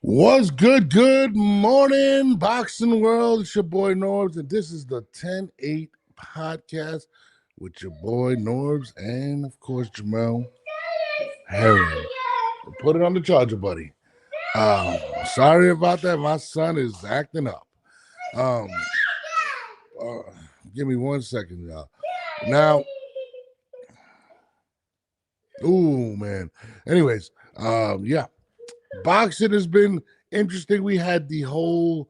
What's good? Good morning, boxing world. It's your boy Norbs, and this is the 10-8 podcast with your boy Norbs and, of course, Jamel Herring. Put it on the charger, buddy. Sorry about that. My son is acting up. Um, give me 1 second, y'all. Now, ooh, man. Anyways, yeah. Boxing has been interesting. We had the whole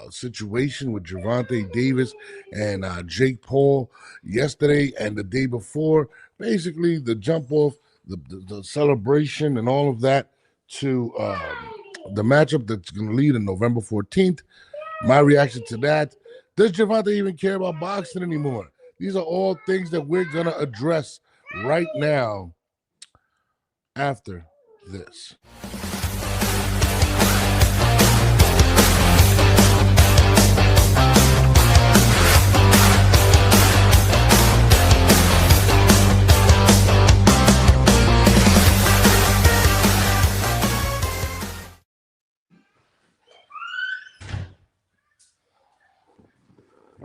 situation with Gervonta Davis and Jake Paul yesterday and the day before. Basically, the jump off, the celebration, and all of that to the matchup that's going to lead on November 14th. My reaction to that: does Gervonta even care about boxing anymore? These are all things that we're going to address right now after this.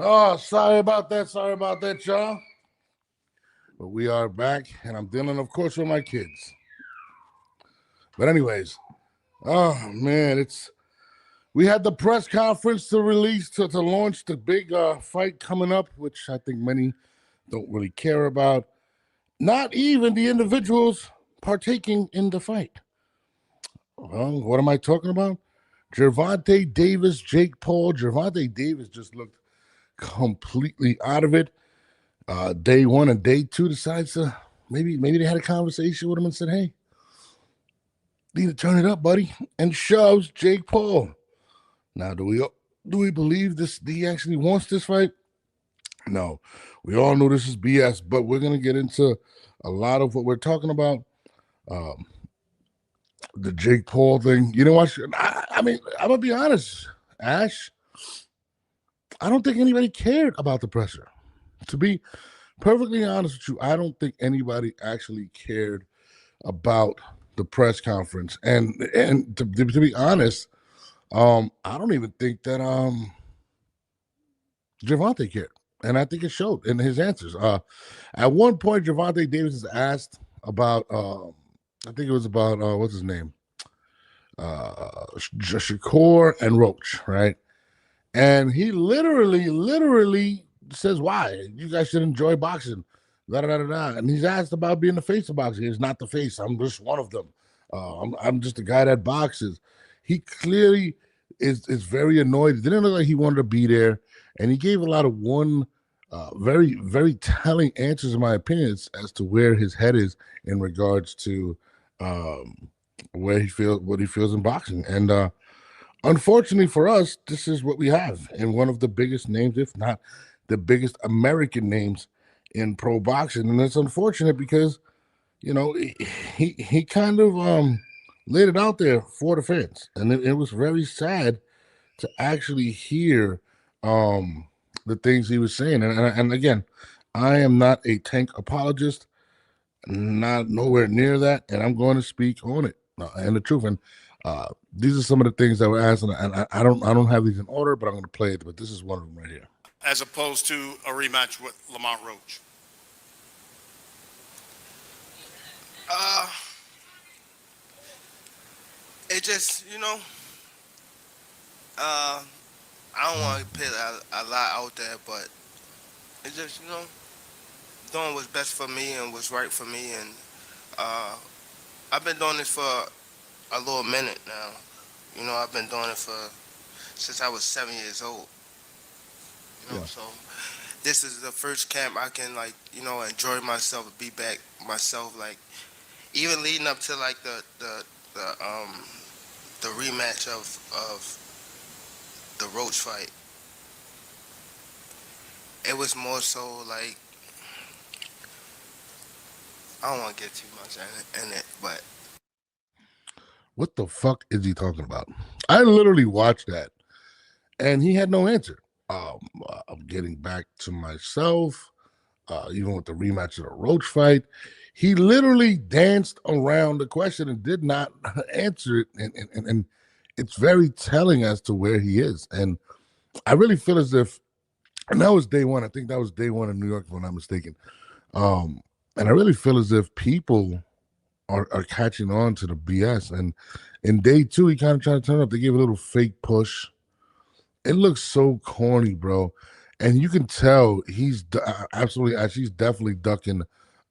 Oh, sorry about that, y'all. But we are back, and I'm dealing, of course, with my kids. But anyways, oh man, we had the press conference to release to launch the big fight coming up, which I think many don't really care about. Not even the individuals partaking in the fight. Well, what am I talking about? Gervonta Davis, Jake Paul. Gervonta Davis just looked completely out of it. Day one and day two decides to maybe they had a conversation with him and said, "Hey, need to turn it up, buddy," and shoves Jake Paul. Now, do we believe this? He actually wants this fight? No, we all know this is BS. But we're gonna get into a lot of what we're talking about. The Jake Paul thing. You know what? I mean, I'm gonna be honest, Ash. I don't think anybody cared about the pressure. To be perfectly honest with you, I don't think anybody actually cared about the press conference. And to be honest, I don't even think that Gervonta cared. And I think it showed in his answers. At one point, Gervonta Davis is asked about, I think it was about, what's his name? Shakur and Roach, right? And he literally says, "Why? You guys should enjoy boxing." Da, da, da, da. And he's asked about being the face of boxing. He's not the face. I'm just one of them. I'm just a guy that boxes. He clearly is very annoyed. It didn't look like he wanted to be there. And he gave a lot of very, very telling answers, in my opinion, as to where his head is in regards to what he feels in boxing. And unfortunately for us, this is what we have in one of the biggest names, if not the biggest American names in pro boxing. And it's unfortunate because, you know, he kind of laid it out there for the fans. And it was very sad to actually hear the things he was saying. And again, I am not a Tank apologist, not nowhere near that. And I'm going to speak on it and the truth. And these are some of the things that were asked, and I don't have these in order, but I'm going to play it. But this is one of them right here. As opposed to a rematch with Lamont Roach. It just, I don't want to put a lot out there, but it just, doing what's best for me and what's right for me. And I've been doing this for a little minute now. I've been doing it since I was 7 years old. So this is the first camp I can enjoy myself, be back myself. Like even leading up to like the rematch of the Roach fight, it was more so like I don't want to get too much in it, but what the fuck is he talking about? I literally watched that, and he had no answer. I'm getting back to myself. Even with the rematch of the Roach fight, he literally danced around the question and did not answer it. And it's very telling as to where he is. And I really feel as if, and that was day one. I think that was day one in New York, if I'm not mistaken. And I really feel as if people are catching on to the BS. And in day two, he kind of tried to turn up. They gave a little fake push. It looks so corny, bro. And you can tell he's he's definitely ducking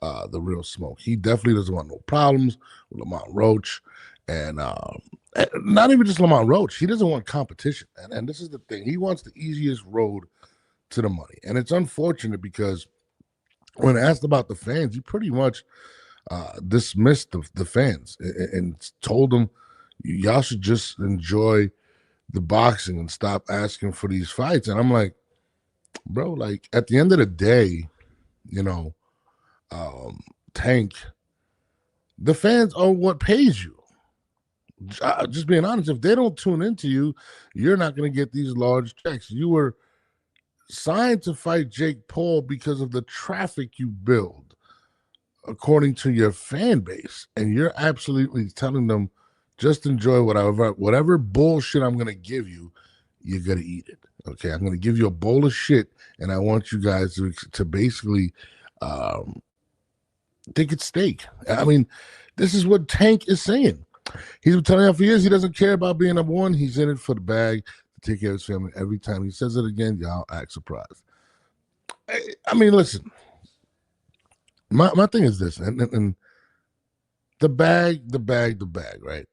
the real smoke. He definitely doesn't want no problems with Lamont Roach. And not even just Lamont Roach. He doesn't want competition. And this is the thing. He wants the easiest road to the money. And it's unfortunate because when asked about the fans, he pretty much dismissed the fans and told them, y'all should just enjoy the boxing and stop asking for these fights. And I'm like, bro, like at the end of the day, you know, Tank, the fans are what pays you. Just being honest, if they don't tune into you, you're not going to get these large checks. You were signed to fight Jake Paul because of the traffic you build, according to your fan base, and you're absolutely telling them, just enjoy whatever bullshit I'm going to give you, you're going to eat it. Okay, I'm going to give you a bowl of shit, and I want you guys to basically think it's steak. I mean, this is what Tank is saying. He's been telling you for years he doesn't care about being number one. He's in it for the bag to take care of his family. Every time he says it again, y'all act surprised. I mean, listen, my thing is this, and the bag, right?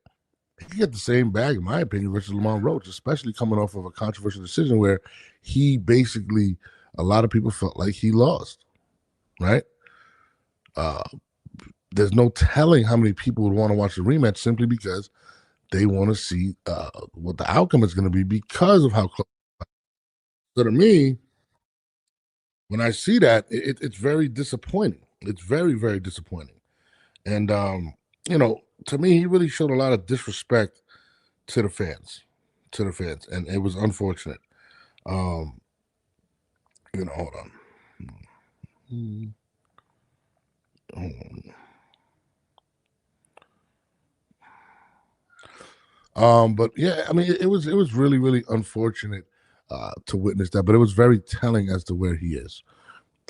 He can get the same bag, in my opinion, versus Lamont Roach, especially coming off of a controversial decision where he basically, a lot of people felt like he lost, right? There's no telling how many people would want to watch the rematch simply because they want to see what the outcome is going to be because of how close. So to me, when I see that, it's very disappointing. It's very, very disappointing. And, you know, to me, he really showed a lot of disrespect to the fans, and it was unfortunate. You know, hold on. But yeah, I mean, it was really, really unfortunate to witness that, but it was very telling as to where he is.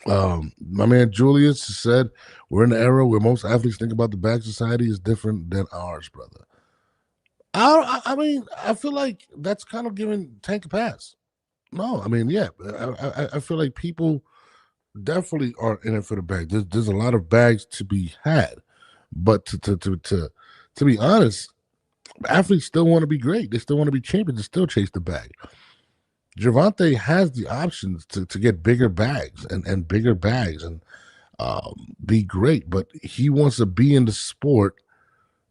My man Julius said, we're in an era where most athletes think about the bag society is different than ours, brother. I mean, I feel like that's kind of giving Tank a pass. No, I mean, yeah, I feel like people definitely are in it for the bag. There's a lot of bags to be had, but to be honest, athletes still want to be great. They still want to be champions. They still chase the bag. Gervonta has the options to get bigger bags and bigger bags and be great, but he wants to be in the sport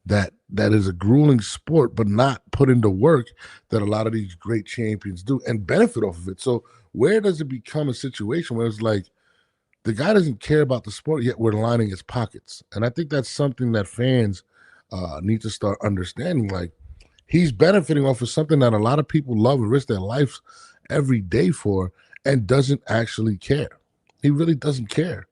that is a grueling sport, but not put into work that a lot of these great champions do and benefit off of it. So where does it become a situation where it's like the guy doesn't care about the sport, yet we're lining his pockets? And I think that's something that fans need to start understanding. Like, he's benefiting off of something that a lot of people love and risk their lives every day for, and doesn't actually care. He really doesn't care.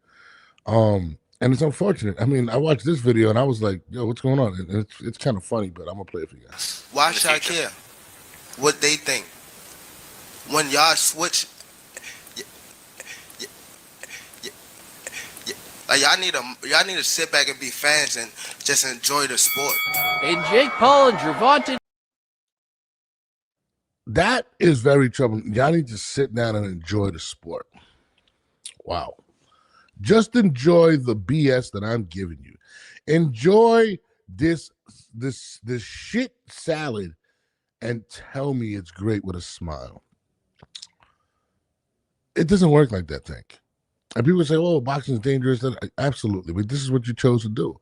And it's unfortunate. I mean, I watched this video and I was like, yo, what's going on? And it's kind of funny, but I'm gonna play it for you guys. Why should I care what they think? When y'all switch, like y'all need to sit back and be fans and just enjoy the sport. And Jake Paul and Gervonta. That is very troubling. Y'all need to sit down and enjoy the sport. Wow. Just enjoy the BS that I'm giving you. Enjoy this shit salad and tell me it's great with a smile. It doesn't work like that, Tank. And people say, oh, boxing is dangerous. Absolutely. But this is what you chose to do.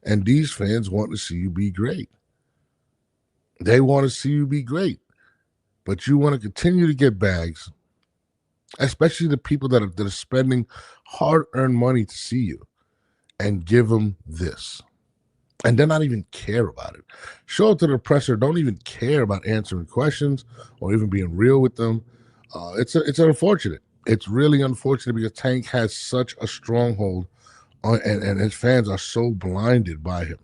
And these fans want to see you be great. They want to see you be great. But you want to continue to get bags, especially the people that are spending hard-earned money to see you, and give them this. And they're not even care about it. Show it to the presser. Don't even care about answering questions or even being real with them. It's unfortunate. It's really unfortunate because Tank has such a stronghold on, and his fans are so blinded by him.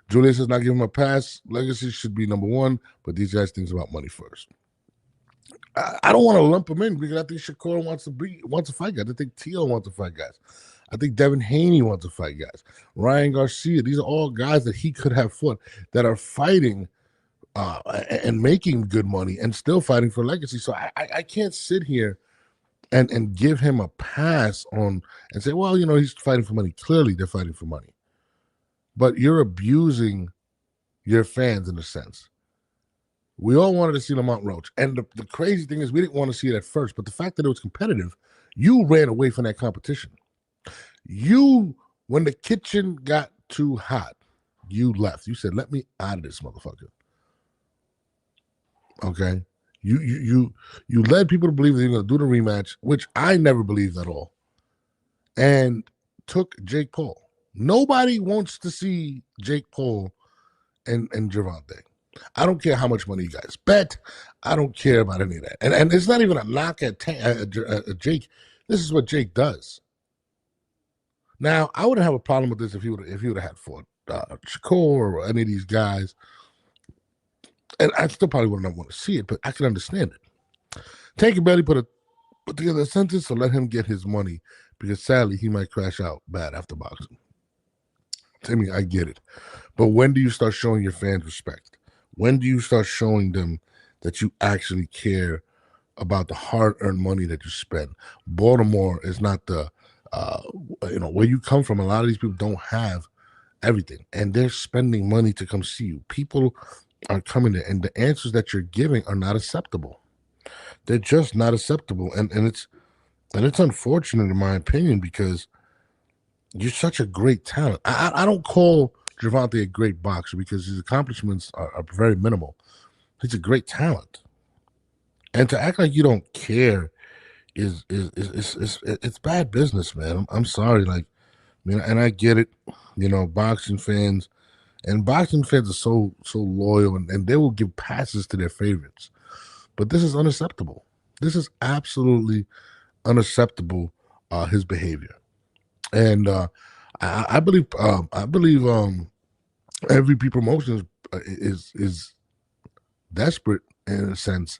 Julius is not giving him a pass. Legacy should be number one, but these guys think about money first. I don't want to lump them in because I think Shakur wants to fight guys. I think Tio wants to fight guys. I think Devin Haney wants to fight guys. Ryan Garcia. These are all guys that he could have fought that are fighting and making good money and still fighting for legacy. So I can't sit here and give him a pass on and say, well, he's fighting for money. Clearly, they're fighting for money. But you're abusing your fans in a sense. We all wanted to see Lamont Roach. And the crazy thing is we didn't want to see it at first. But the fact that it was competitive, you ran away from that competition. When the kitchen got too hot, you left. You said, let me out of this motherfucker. Okay? You led people to believe that you're going to do the rematch, which I never believed at all, and took Jake Paul. Nobody wants to see Jake Paul and Gervonta. I don't care how much money you guys bet. I don't care about any of that. And it's not even a knock at Jake. This is what Jake does. Now, I wouldn't have a problem with this if he would have had fought Shakur or any of these guys. And I still probably wouldn't want to see it, but I can understand it. Tank and Belly put together a sentence to let him get his money because sadly he might crash out bad after boxing. Timmy, I get it. But when do you start showing your fans respect? When do you start showing them that you actually care about the hard-earned money that you spend? Baltimore is not the, where you come from. A lot of these people don't have everything, and they're spending money to come see you. People are coming there, and the answers that you're giving are not acceptable. They're just not acceptable, and it's unfortunate in my opinion because you're such a great talent. I don't call Gervonta a great boxer because his accomplishments are very minimal. He's a great talent, and to act like you don't care is it's bad business, man. I'm sorry, and I get it. Boxing fans. And boxing fans are so loyal, and they will give passes to their favorites. But this is unacceptable. This is absolutely unacceptable. His behavior, and I believe MVP Promotions is desperate in a sense.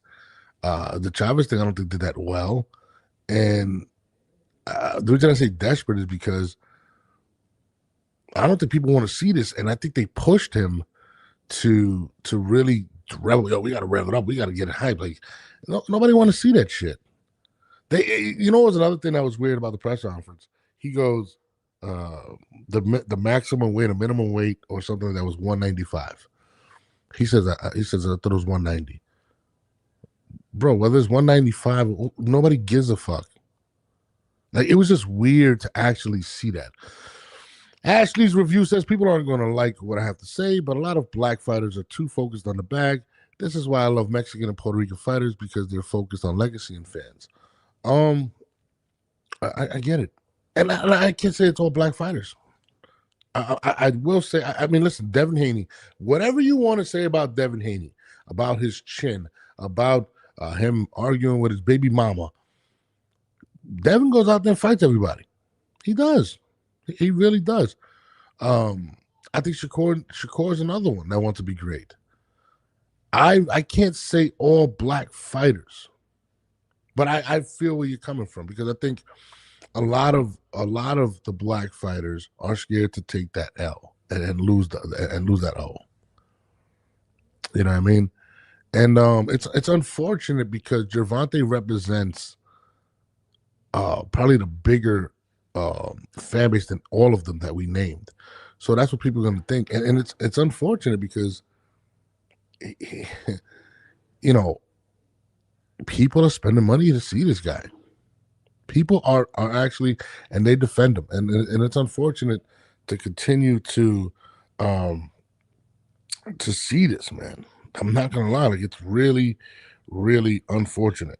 The Chavez thing I don't think did that well, and the reason I say desperate is because I don't think people want to see this, and I think they pushed him to really rev. We got to rev it up. We got to get it hype. Nobody want to see that shit. Was another thing that was weird about the press conference. He goes, the maximum weight, a minimum weight, or something that was 195. He says, I thought it was 190. Bro, whether it's 195, nobody gives a fuck. It was just weird to actually see that. Ashley's review says people aren't going to like what I have to say, but a lot of black fighters are too focused on the bag. This is why I love Mexican and Puerto Rican fighters because they're focused on legacy and fans. I get it, and I can't say it's all black fighters. I will say, listen, Devin Haney. Whatever you want to say about Devin Haney, about his chin, about him arguing with his baby mama, Devin goes out there and fights everybody. He does. He really does. I think Shakur is another one that wants to be great. I can't say all black fighters, but I feel where you're coming from because I think a lot of the black fighters are scared to take that L and lose that O. You know what I mean? And it's unfortunate because Gervonta represents probably the bigger fan base than all of them that we named. So that's what people are going to think. And it's unfortunate because, people are spending money to see this guy. People are actually, and they defend him. And it's unfortunate to continue to see this, man. I'm not going to lie. It's really, really unfortunate.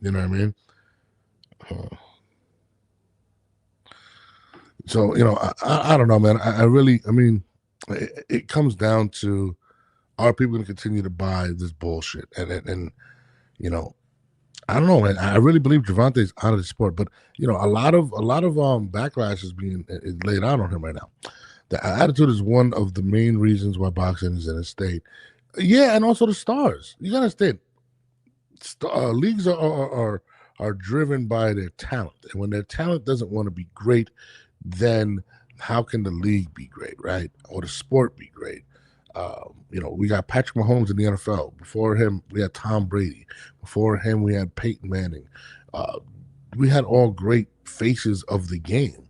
You know what I mean? So, I don't know, man. It comes down to, are people going to continue to buy this bullshit? And I don't know, man. I really believe Gervonta is out of the sport, but a lot of backlash is being laid out on him right now. The attitude is one of the main reasons why boxing is in a state. Yeah, and also the stars. You gotta understand, leagues are driven by their talent, and when their talent doesn't want to be great, then how can the league be great, right? Or the sport be great? We got Patrick Mahomes in the NFL. Before him, we had Tom Brady. Before him, we had Peyton Manning. We had all great faces of the game.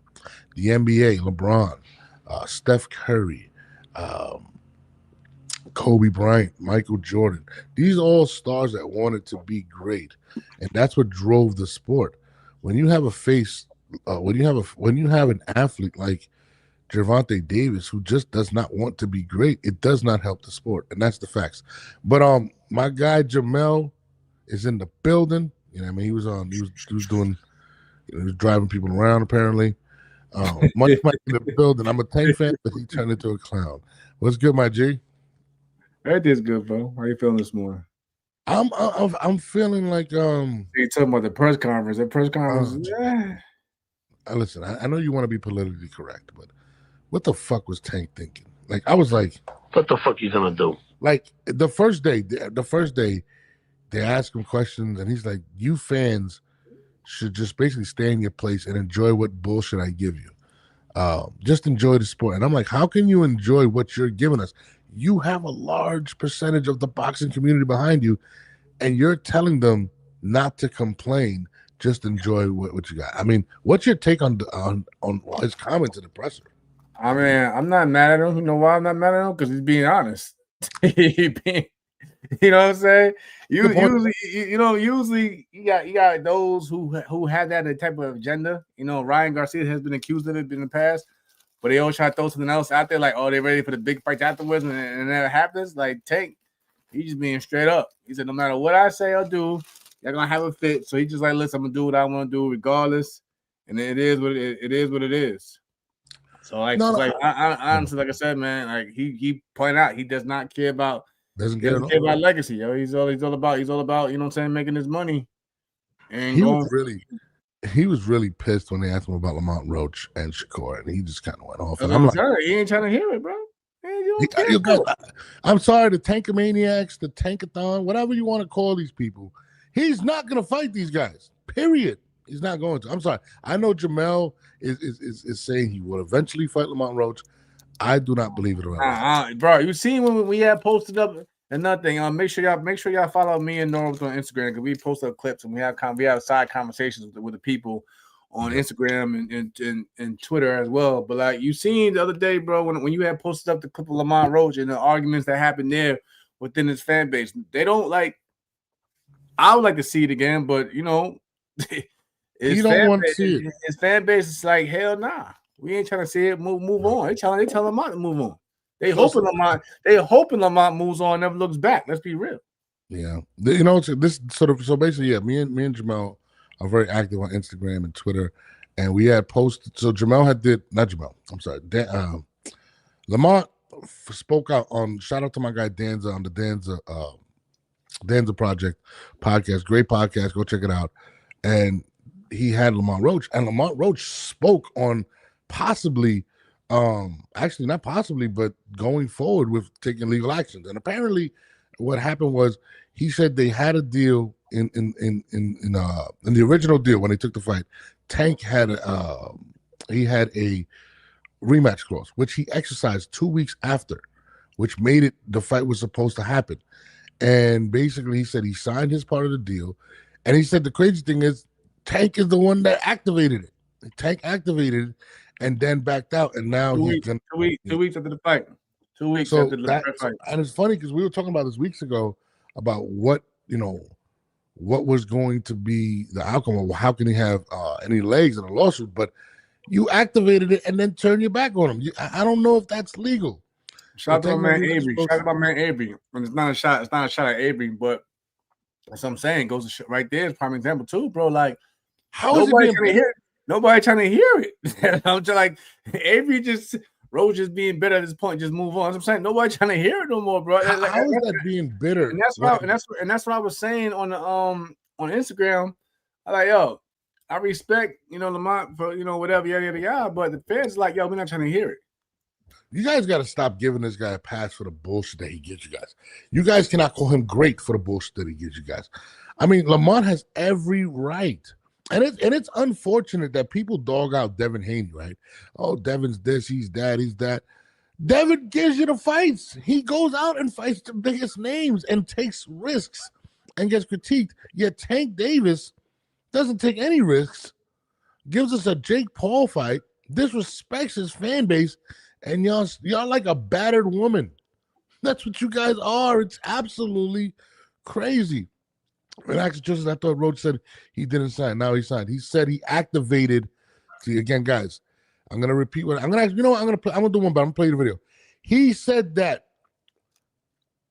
The NBA, LeBron, Steph Curry, Kobe Bryant, Michael Jordan. These are all stars that wanted to be great, and that's what drove the sport. When you have a face, when you have an athlete like Gervonta Davis who just does not want to be great, it does not help the sport, and that's the facts. But my guy Jamel is in the building. You know, what I mean, he was doing, he was driving people around apparently. Much Mike in the building. I'm a Tank fan, but he turned into a clown. What's good, my G? Everything's good, bro. How you feeling this morning? I'm feeling like You talking about the press conference? The press conference. Listen, I know you want to be politically correct, but what the fuck was Tank thinking? Like, I was like, what the fuck you gonna do? Like the first day, they ask him questions, and he's like, "You fans should just basically stay in your place and enjoy what bullshit I give you. Just enjoy the sport." And I'm like, how can you enjoy what you're giving us? You have a large percentage of the boxing community behind you, and you're telling them not to complain. Just enjoy what you got. I mean, what's your take on his comment to the presser? I mean, I'm not mad at him. You know why I'm not mad at him? Because he's being honest. You know what I'm saying? Usually you got those who have that type of agenda. You know, Ryan Garcia has been accused of it in the past, but they always try to throw something else out there, like, oh, they're ready for the big fight afterwards, and that happens. Like Tank, he's just being straight up. He said, no matter what I say or do, you're gonna have a fit. So he's just like, listen, I'm gonna do what I want to do regardless, and it is what it is. What it is. So I honestly, like I said, man, like he pointed out, he does not care about. Doesn't care about legacy, yo. He's all about, you know what I'm saying, making his money. And he was really pissed when they asked him about Lamont Roach and Shakur, and he just kind of went off. And I'm like, he ain't trying to hear it, bro. I'm sorry, the Tankamaniacs, the Tankathon, whatever you want to call these people, he's not going to fight these guys. Period. He's not going to. I'm sorry. I know Jamel is saying he will eventually fight Lamont Roach. I do not believe it. Bro, you seen when we had posted up another thing. Make sure y'all follow me and Norm on Instagram, because we post up clips and we have side conversations with the people on Instagram and Twitter as well. But like you seen the other day, bro, when you had posted up the clip of Lamont Roach and the arguments that happened there within his fan base, they don't like. I would like to see it again, but you know, his fan base is like, hell nah. We ain't trying to see it move on. They telling Lamont to move on. They hoping Lamont moves on, never looks back. Let's be real. Yeah, you know, so basically, yeah. Me and Jamel are very active on Instagram and Twitter, and we had posted. So Jamel Lamont spoke out on. Shout out to my guy Danza on the Danza Project podcast. Great podcast. Go check it out. And he had Lamont Roach, and Lamont Roach spoke on possibly, actually not possibly, but going forward with taking legal actions. And apparently, what happened was he said they had a deal in the original deal when they took the fight. Tank had a rematch clause, which he exercised 2 weeks after, which made it the fight was supposed to happen. And basically, he said he signed his part of the deal, and he said the crazy thing is Tank is the one that activated it. Tank activated it and then backed out, and now 2 weeks after the fight. 2 weeks after the fight. And it's funny because we were talking about this weeks ago about what was going to be the outcome, or how can he have any legs in a lawsuit? But you activated it and then turn your back on him. I don't know if that's legal. Shout out to my man Avery. Shout out to my man Avery. And it's not a shot at Avery, but that's what I'm saying. Goes to show right there. It's prime example too, bro. Like, how is nobody trying to hear it? Nobody trying to hear it. I'm just like, Avery Rose just being bitter at this point. Just move on. I'm saying nobody trying to hear it no more, bro. How is that being bitter? And that's what I was saying on Instagram. I like, yo, I respect Lamont for whatever yada yada yada, but the fans like, yo, we're not trying to hear it. You guys got to stop giving this guy a pass for the bullshit that he gives you guys. You guys cannot call him great for the bullshit that he gives you guys. I mean, Lamont has every right. And it's unfortunate that people dog out Devin Haney, right? Oh, Devin's this, he's that, he's that. Devin gives you the fights. He goes out and fights the biggest names and takes risks and gets critiqued. Yet Tank Davis doesn't take any risks, gives us a Jake Paul fight, disrespects his fan base, and y'all like a battered woman. That's what you guys are. It's absolutely crazy. And actually, just as I thought Roach said he didn't sign. Now he signed. He said he activated. See, again, guys, I'm gonna repeat what I'm gonna ask. You know what? I'm gonna do one, but I'm gonna play the video. He said that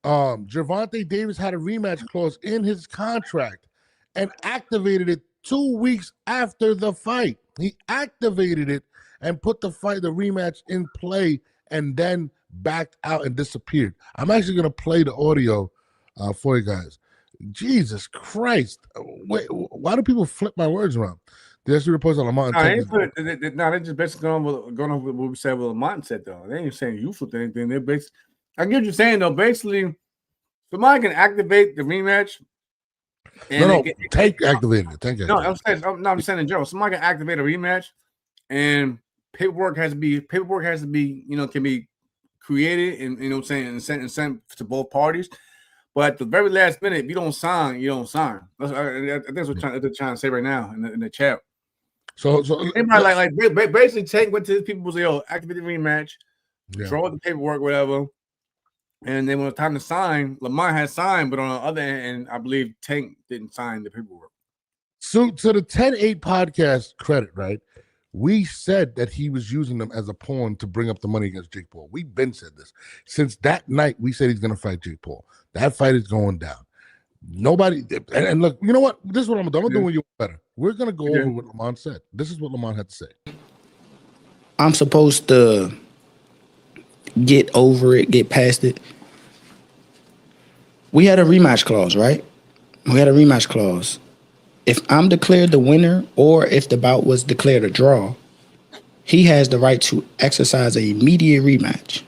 Gervonta Davis had a rematch clause in his contract and activated it 2 weeks after the fight. He activated it and put the rematch in play, and then backed out and disappeared. I'm actually gonna play the audio for you guys. Jesus Christ! Wait, why do people flip my words around? There's a report on Lamont. No, they just basically going on with what we said. What Lamont said though, they ain't saying you flipped anything. They're basically, I get what you're saying though. Basically, somebody can activate the rematch. And Tank activated it. No, I'm saying in general. Somebody can activate a rematch, and paperwork has to be, can be created and and sent to both parties. But at the very last minute, if you don't sign, you don't sign. I think that's what they're trying to say right now in the chat. So everybody basically Tank went to his people, was activate the rematch, draw the paperwork, whatever. And then when it was time to sign, Lamont had signed, but on the other end, I believe Tank didn't sign the paperwork. So to the 10-8 podcast credit, right? We said that he was using them as a pawn to bring up the money against Jake Paul. We've been said this. Since that night, we said he's going to fight Jake Paul. That fight is going down. Nobody, and look, you know what? This is what I'm going to do. I'm doing you better. We're going to go over what Lamont said. This is what Lamont had to say. I'm supposed to get over it, get past it. We had a rematch clause, right? We had a rematch clause. If I'm declared the winner or if the bout was declared a draw, he has the right to exercise an immediate rematch.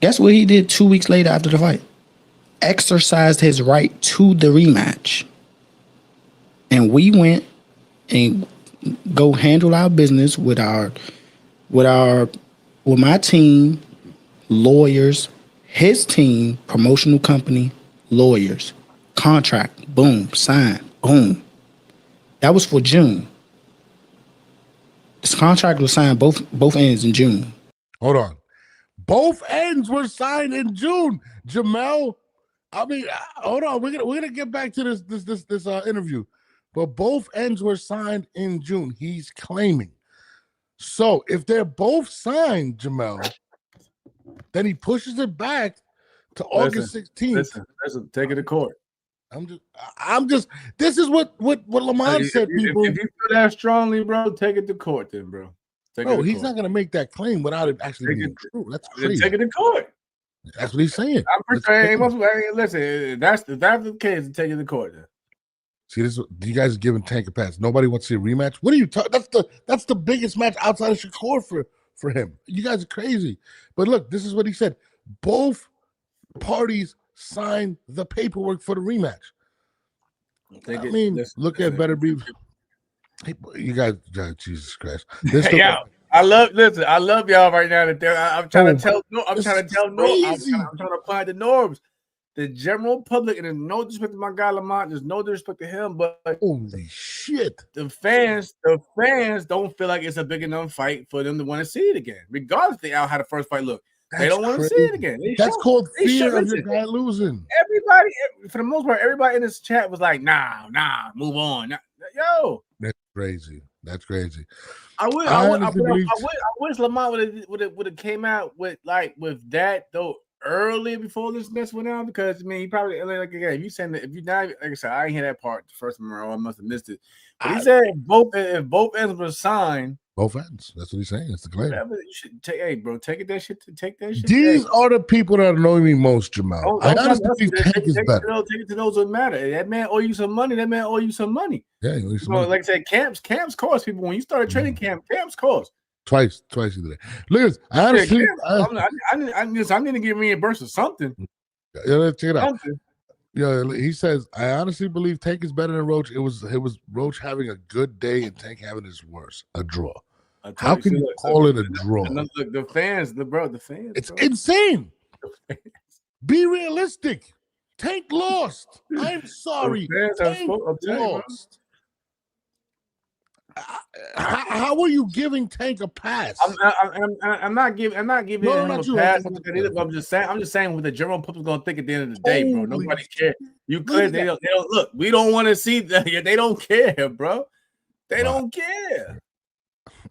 Guess what he did 2 weeks later after the fight? Exercised his right to the rematch. And we went and go handle our business with my team, lawyers, his team, promotional company, lawyers, contract, boom, sign, boom. That was for June. This contract was signed both ends in June. Hold on. Both ends were signed in June. Jamel, I mean, hold on. We're gonna get back to this interview. But both ends were signed in June. He's claiming. So if they're both signed, Jamel, then he pushes it back to August 16th. Listen, take it to court. I'm just. This is what Lamont said. People, if you feel that strongly, bro, take it to court, then, bro. He's not gonna make that claim without it actually being true. That's crazy. Take it to court. That's what he's saying. Listen, that's the case. Take it to court. Then. See, you guys are giving Tank a pass. Nobody wants to see a rematch. What are you talking? That's the biggest match outside of Shakur for him. You guys are crazy. But look, this is what he said. Both parties signed the paperwork for the rematch. Look at Better Be. Hey, you guys, Jesus Christ! I love y'all right now. I'm trying to tell apply the norms. The general public, and there's no disrespect to my guy Lamont, there's no disrespect to him, but holy shit, the fans don't feel like it's a big enough fight for them to want to see it again, regardless if they had the first fight. Look, they don't want to see it again. That's called fear of your guy losing. Everybody, for the most part, everybody in this chat was like, nah, move on. Yo, that's crazy. I wish Lamont would have came out with that though early before this mess went on, because I mean he probably, like, again, if you saying that, if you not, like I said, I didn't hear that part the first time around, I must have missed it. But he said if both ends were signed, both ends. That's what he's saying. It's the claim. You should take, take that shit. These are the people that annoy me most, Jamal. I honestly think Tank is better. Take it to those who matter. That man owe you some money. Yeah, like I said, camps cost people. When you start a training camp, camps cost. Twice today. Look at this. I honestly, I need to get reimbursed for something. Check it out. He says, I honestly believe Tank is better than Roach. It was Roach having a good day and Tank having his worst. A draw. How can you call it a draw? Look, the fans. It's insane. Be realistic. Tank lost. I'm sorry. Tank lost. How are you giving Tank a pass? I'm not giving him a pass. I'm just saying what the general public's gonna think at the end of the day, bro. Nobody cares. You could. They don't look. We don't want to see that. They don't care, bro. They don't care.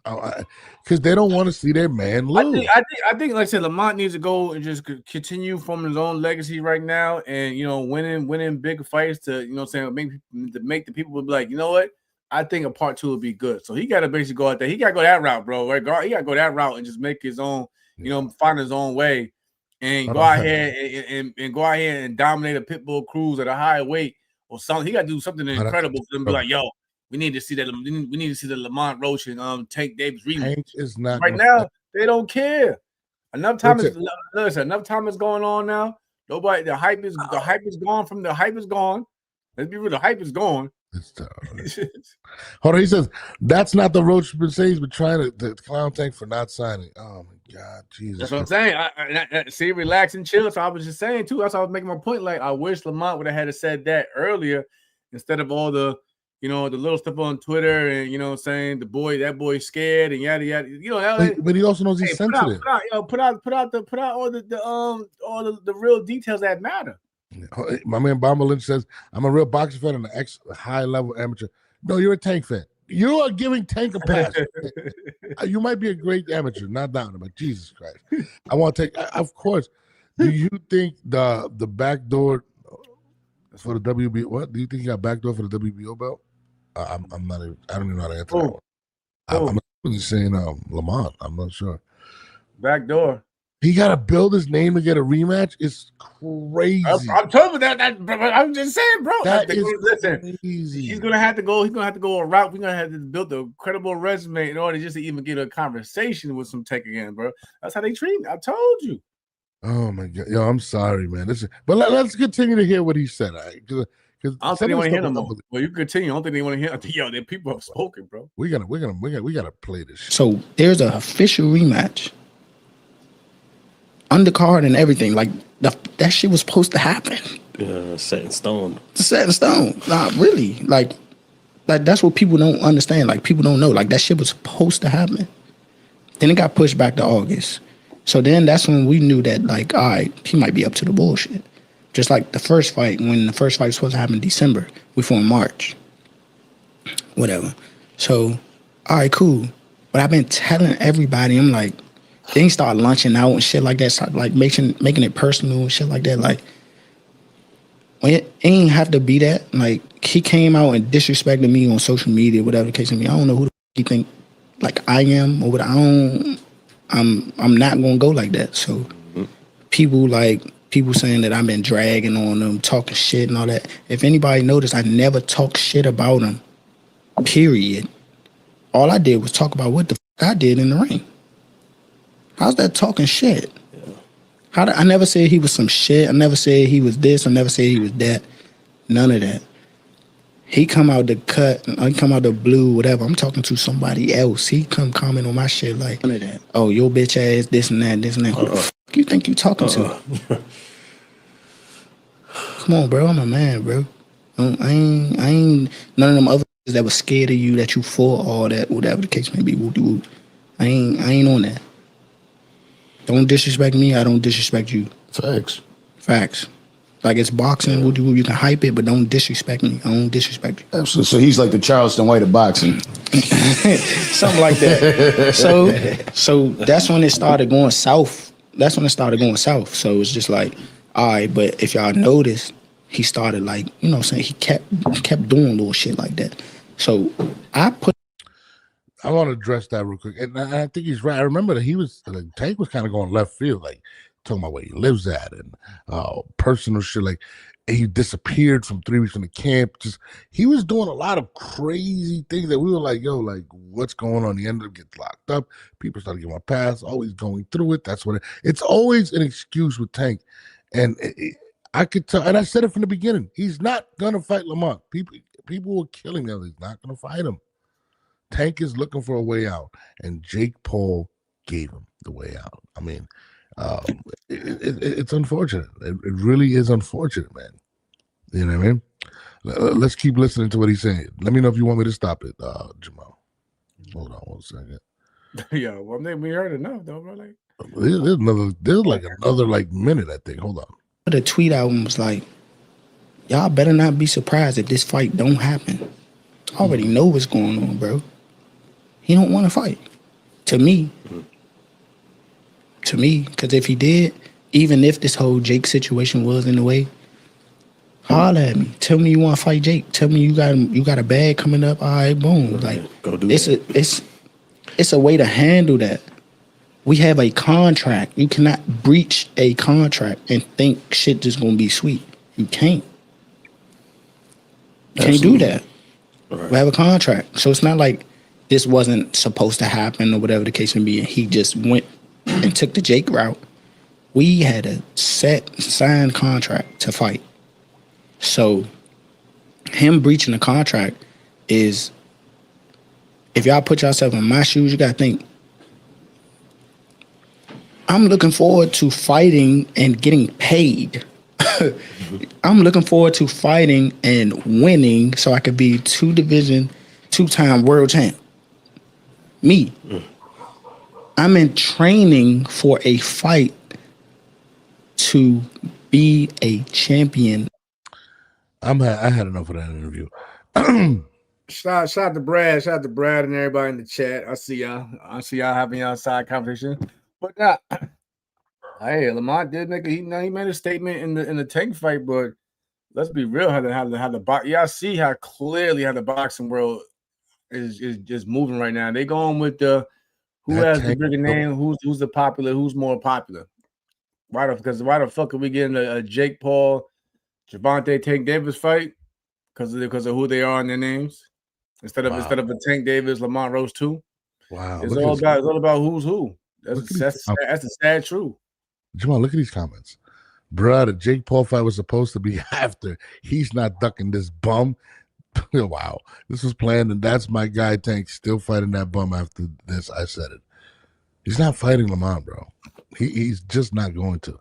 Because they don't want to see their man lose. I think, like I said, Lamont needs to go and just continue forming his own legacy right now, and winning big fights to make the people be like, you know what. I think a part 2 would be good. So he got to basically go out there. He got to go that route, bro. Right? He got to go that route and just make his own, find his own way and go out here and go out here and dominate a pit bull cruise at a high weight or something. He got to do something incredible for them to be like, yo, we need to see that. We need to see the Lamont Roach and Tank Davis rematch. Tank is not right now. They don't care. Enough time is going on now. Nobody. The hype is gone. The hype is gone. Let's be real. The hype is gone. Hold on, he says that's not the Roach been saying. He's been trying to clown Tank for not signing. Oh my God, Jesus! That's what I'm saying. I see, relax and chill. So I was just saying too. That's why I was making my point. Like I wish Lamont would have had said that earlier instead of all the the little stuff on Twitter and saying that boy's scared and yada yada. But he also knows he's sensitive. Put out all the real details that matter. My man Bomber Lynch says, I'm a real boxing fan and an high-level amateur. No, you're a Tank fan. You are giving Tank a pass. You might be a great amateur, not down, but Jesus Christ. I want to take, of course, do you think the back door for the WBO, what? Do you think he got back door for the WBO belt? I'm not even, I don't even know how to answer that one. I'm saying Lamont. I'm not sure. Back door. He got to build his name to get a rematch. It's crazy. I'm telling you that. I'm just saying, bro. Listen, crazy. He's gonna have to go. He's gonna have to go a route. We're gonna have to build a credible resume in order just to even get a conversation with some Tank again, bro. That's how they treat me. I told you. Oh my God, yo, I'm sorry, man. But let's continue to hear what he said. Because I don't think they want to hear no more. Well, you continue. I don't think they want to hear. Yo, the people have spoken, bro. We gotta play this shit. So there's an official rematch. Undercard and everything, like that shit was supposed to happen. Set in stone. Set in stone. Not really. Like that's what people don't understand. Like people don't know. Like that shit was supposed to happen. Then it got pushed back to August. So then that's when we knew that, like, all right, he might be up to the bullshit. Just like the first fight, when the first fight was supposed to happen in December, we fought in March. Whatever. So, all right, cool. But I've been telling everybody, I'm like, things start lunching out and shit like that, start like making it personal and shit like that. Like, it ain't have to be that. Like, he came out and disrespected me on social media, whatever the case may be. I don't know who the he think like I am or what. I'm not gonna go like that. So people saying that I've been dragging on them, talking shit and all that. If anybody noticed, I never talk shit about them. Period. All I did was talk about what the fuck I did in the ring. How's that talking shit? Yeah. I never said he was some shit. I never said he was this. I never said he was that. None of that. He come out the cut. He come out the blue, whatever. I'm talking to somebody else. He come comment on my shit like, none of that. Oh, your bitch ass, this and that, this and that. Who the fuck you think you talking to? Come on, bro. I'm a man, bro. I ain't none of them other that was scared of you, that you fought, all that, whatever the case may be. Whoop. I ain't on that. Don't disrespect me. I don't disrespect you. Facts. Like, it's boxing. You can hype it, but don't disrespect me. I don't disrespect you. Absolutely. So he's like the Charleston White of boxing. Something like that. So that's when it started going south. So it's just like, all right, but if y'all notice, he started like, you know what I'm saying, he kept doing little shit like that. So I want to address that real quick. And I think he's right. I remember that he was, like, Tank was kind of going left field. Like, talking about where he lives at and personal shit. Like he disappeared from 3 weeks from the camp. Just he was doing a lot of crazy things that we were like, yo, like what's going on? He ended up getting locked up. People started giving him a pass. Always going through it. That's what it's always an excuse with Tank, and I could tell. And I said it from the beginning. He's not gonna fight Lamont. People were killing him. He's not gonna fight him. Tank is looking for a way out, and Jake Paul gave him the way out. I mean, it's unfortunate. It really is unfortunate, man. You know what I mean? Let's keep listening to what he's saying. Let me know if you want me to stop it, Jamal. Hold on 1 second. Yeah, well, we heard enough though, bro. Like, there's like another minute, I think. Hold on. The tweet out was like, y'all better not be surprised if this fight don't happen. I already know what's going on, bro. He don't want to fight. To me, because if he did, even if this whole Jake situation was in the way, holler at me. Tell me you want to fight Jake. Tell me you got a bag coming up. All right, boom. Like, Go do it's a way to handle that. We have a contract. You cannot breach a contract and think shit just gonna be sweet. You can't. You can't do that. Right. We have a contract. So it's not like this wasn't supposed to happen or whatever the case may be, and he just went and took the Jake route. We had a signed contract to fight. So him breaching the contract is, if y'all put yourself in my shoes, you gotta think, I'm looking forward to fighting and getting paid. I'm looking forward to fighting and winning so I could be two-time world champ. Me. I'm in training for a fight to be a champion. I had enough of that interview. Shout out to Brad. Shout out to Brad and everybody in the chat. I see y'all having y'all side conversation. But hey, Lamont did he made a statement in the Tank fight, but let's be real, how the box. Y'all see how clearly how the boxing world is just moving right now. They going with the who That has the Tank- bigger name, who's the popular, who's more popular. Why the fuck are we getting a Jake Paul, Gervonta, Tank Davis fight? Because of who they are in their names, instead of a Tank Davis, Lamont Roach too. Wow, It's all about who's who. That's the sad truth. Jamal, look at these comments. Bruh, the Jake Paul fight was supposed to be after. He's not ducking this bum. Wow. This was planned, and that's my guy Tank still fighting that bum after this. I said it. He's not fighting Lamont, bro. He's just not going to.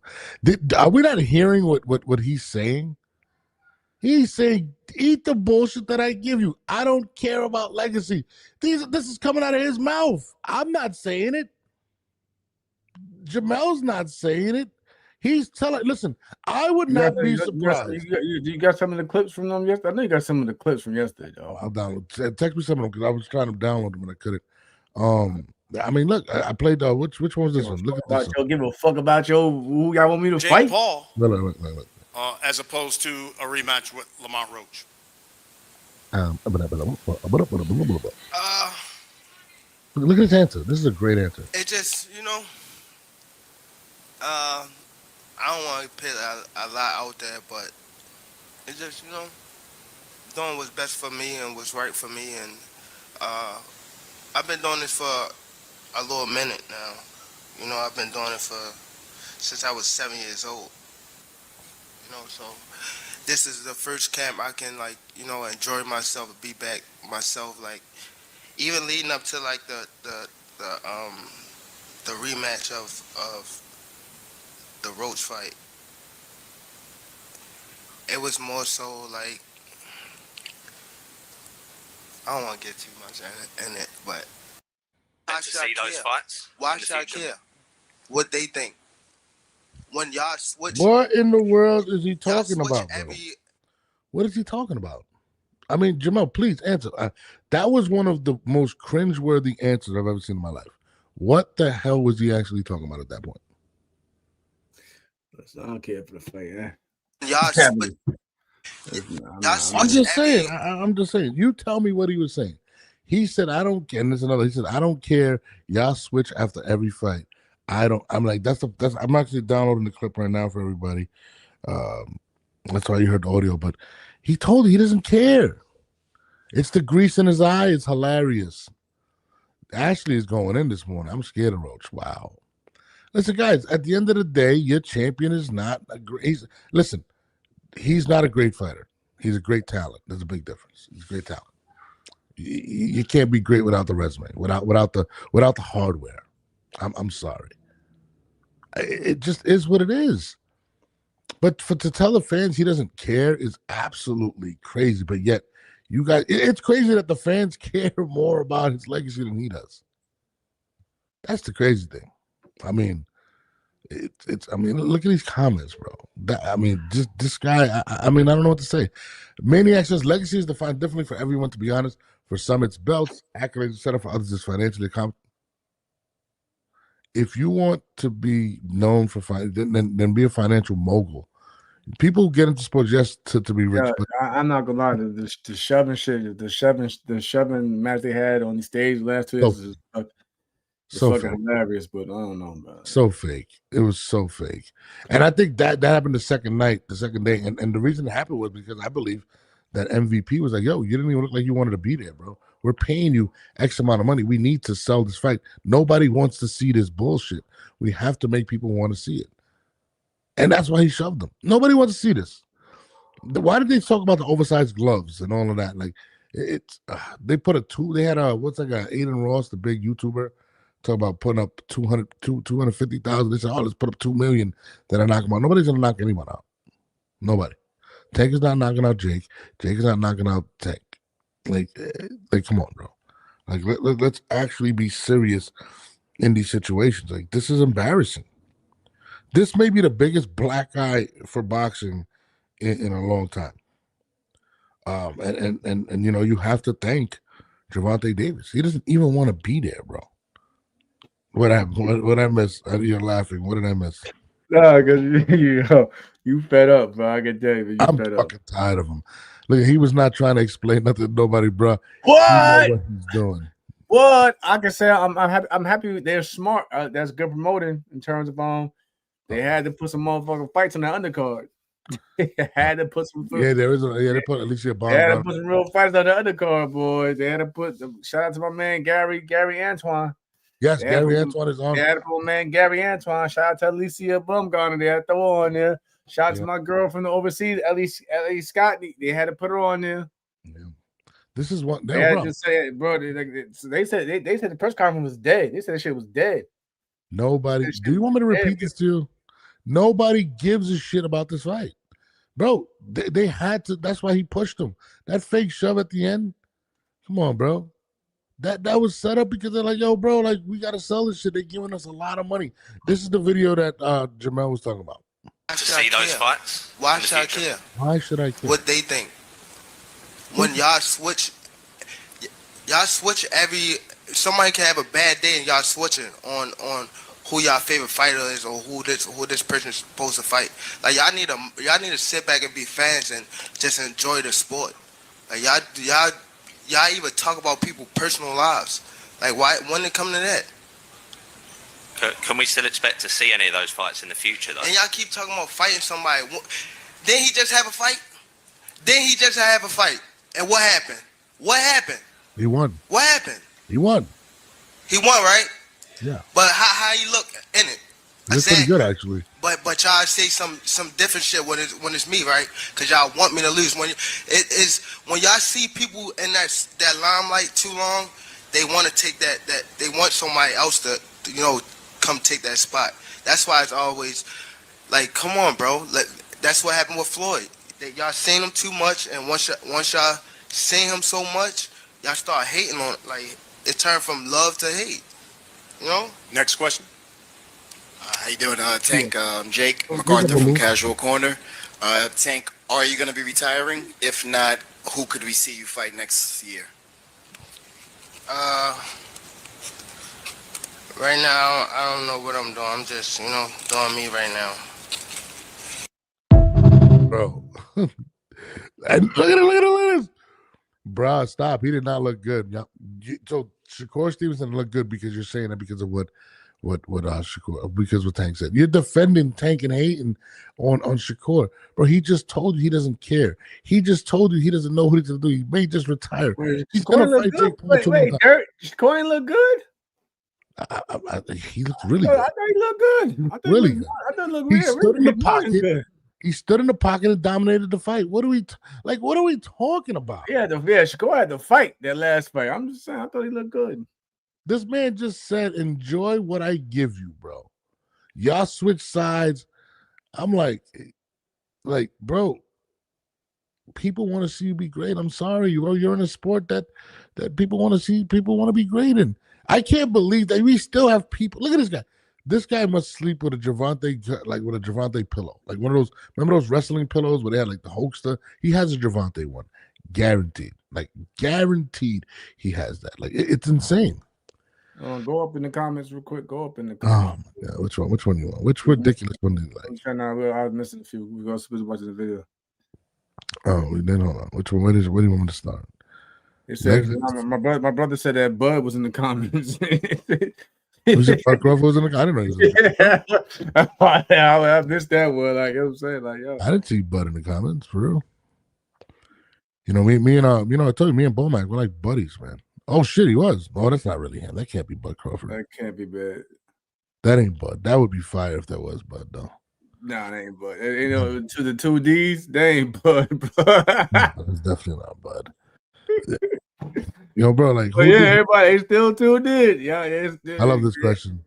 Are we not hearing what he's saying? He's saying, eat the bullshit that I give you. I don't care about legacy. This is coming out of his mouth. I'm not saying it. Jamel's not saying it. He's telling. Listen, I would not be surprised. You got some of the clips from them yesterday? I know you got some of the clips from yesterday, though. I'll download. Text me some of them because I was trying to download them and I couldn't. I mean, look, I played. Which one was this one? Look at this one. Give a fuck about who y'all want me to Jake fight? Paul, Look. as opposed to a rematch with Lamont Roach. Look at his answer. This is a great answer. It just, I don't want to put a lot out there, but it just, doing what's best for me and what's right for me. And I've been doing this for a little minute now. I've been doing it since I was 7 years old. So this is the first camp I can enjoy myself and be back myself. Like, even leading up to like the rematch of the Roach fight, it was more so like, I don't want to get too much in it, but why should I care? Why should I care what they think? When y'all switch, what in the world is he talking about, bro? What is he talking about? I mean, Jamal, please answer. That was one of the most cringeworthy answers I've ever seen in my life. What the hell was he actually talking about at that point? I don't care for the fight, I'm just saying. I'm just saying. You tell me what he was saying. He said, "I don't care." And there's another. He said, "I don't care. Y'all switch after every fight. I'm like, I'm actually downloading the clip right now for everybody. That's why you heard the audio, but he told he doesn't care. It's the grease in his eye. It's hilarious. Ashley is going in this morning. I'm scared of Roach. Wow. Listen, guys, at the end of the day, your champion is not a great. Listen, he's not a great fighter. He's a great talent. There's a big difference. He's a great talent. You can't be great without the resume, without the hardware. I'm sorry. It just is what it is. But to tell the fans he doesn't care is absolutely crazy. But yet, you guys, it's crazy that the fans care more about his legacy than he does. That's the crazy thing. I mean, I mean, look at these comments, bro. Just this guy. I mean, I don't know what to say. Maniac says legacy is defined differently for everyone. To be honest, for some it's belts, accolades, etc. For others, it's financially accomplished. If you want to be known for then be a financial mogul. People get into sports just to be rich. Yeah, But I'm not gonna lie. The shoving shit, the shoving match they had on the stage last 2 years is so fucking fake. hilarious. But I don't know, man. So fake. It was so fake. And I think that happened the second day. And the reason it happened was because I believe that MVP was like, yo, you didn't even look like you wanted to be there, bro. We're paying you X amount of money. We need to sell this fight. Nobody wants to see this bullshit. We have to make people want to see it. And that's why he shoved them. Nobody wants to see this. Why did they talk about the oversized gloves and all of that? Like, they put they had what's that guy, Aiden Ross, the big YouTuber, talk about putting up 250,000. They said, oh, let's put up 2 million. Then I knock him out. Nobody's gonna knock anyone out. Nobody. Tank is not knocking out Jake. Jake is not knocking out Tank. Like come on, bro. Like, let's actually be serious in these situations. Like, this is embarrassing. This may be the biggest black eye for boxing in a long time. And you know, you have to thank Gervonta Davis. He doesn't even want to be there, bro. What I miss? You're laughing. What did I miss? No, because you fed up, bro. I can tell you, I'm fed fucking up. tired of him. Look, he was not trying to explain nothing to nobody, bro. What? He knows what he's doing. What I can say, I'm happy. I'm happy they're smart. That's good promoting in terms of they had to put some motherfucking fights on the undercard. They had to put some. Yeah, they put Alicia Bond. They had to put some real fights on the undercard, boys. They had to put. Shout out to my man Gary Antoine. Yes, Gary Antoine is on. They had to put my man Gary Antoine. Shout out to Alicia Bumgarner. They had to throw on there. Shout out to my girl from the overseas, Ellie Scott. They had to put her on there. Yeah. This is what they had to say, bro. They said the press conference was dead. They said that shit was dead. Nobody. Do you want me to repeat this to you? Nobody gives a shit about this fight, bro. They had to. That's why he pushed them. That fake shove at the end. Come on, bro. That was set up because they're like, yo, bro, like, we gotta sell this shit. They're giving us a lot of money. This is the video that Jamel was talking about. To see those fights. Why should I care? Why should I care? What they think. When y'all switch somebody can have a bad day and y'all switching on who y'all favorite fighter is or who this person is supposed to fight. Like, y'all need to sit back and be fans and just enjoy the sport. Like, y'all even talk about people's personal lives. Like, why? When it come to that? Can we still expect to see any of those fights in the future, though? And y'all keep talking about fighting somebody. Didn't he just have a fight? And what happened? He won. What happened? He won. He won, right? Yeah. But how you look in it? That's pretty good, actually. But y'all say some different shit when it's me, right? Because y'all want me to lose. When y'all see people in that limelight too long, they want to take that they want somebody else to come take that spot. That's why it's always like, come on, bro. That's what happened with Floyd. Y'all seen him too much, and once y'all seen him so much, y'all start hating on it. Like, it turned from love to hate. You know? Next question. How you doing, Tank? Jake MacArthur from Casual Corner. Tank, are you going to be retiring? If not, who could we see you fight next year? Right now, I don't know what I'm doing. I'm just, doing me right now. Bro. And look at this. Bro, stop. He did not look good. So Shakur Stevenson looked good because you're saying that because of what what Shakur, because what Tank said. You're defending Tank and hating on Shakur. Bro, he just told you he doesn't care. He just told you he doesn't know what he's going to do. He may just retire. He's going to fight Jake Paul. Wait, Dirt, Shakur look good? He looked really I good. thought he looked good. I thought really he good. I thought he looked He real. stood in the His pocket. good. He stood in the pocket and dominated the fight. What are we talking about? Yeah, Shakur had to fight that last fight. I'm just saying, I thought he looked good. This man just said, enjoy what I give you, bro. Y'all switch sides. I'm like, bro, people want to see you be great. I'm sorry, bro. You're in a sport that people want to see, people want to be great in. I can't believe that we still have people. Look at this guy. This guy must sleep with a Gervonta, like with a Gervonta pillow. Like one of those, remember those wrestling pillows where they had like the Hulkster? He has a Gervonta one. Guaranteed. Like guaranteed he has that. Like it's insane. Go up in the comments real quick. Go up in the comments. Oh, yeah. Which one you want? Which ridiculous one do you like? I'm trying to, I was missing a few. We're going to watch the video. Oh, then hold on. Which one? Where do you want me to start? It says my brother said that Bud was in the comments. Who said Buck Ruff was in the? I didn't know he was in the comments. I missed that one. Like, you know what I'm saying? Like, yo. I didn't see Bud in the comments, for real. You know, me and I told you, me and Bomac, we're like buddies, man. Oh shit, he was. Oh, that's not really him. That can't be Bud Crawford. That can't be bad. That ain't Bud. That would be fire if that was Bud, though. Nah, that ain't Bud. You know, to the 2 Ds, they ain't Bud, bro. No, it's definitely not Bud. You know, bro, like, everybody still 2 Ds. Yeah, I love this question.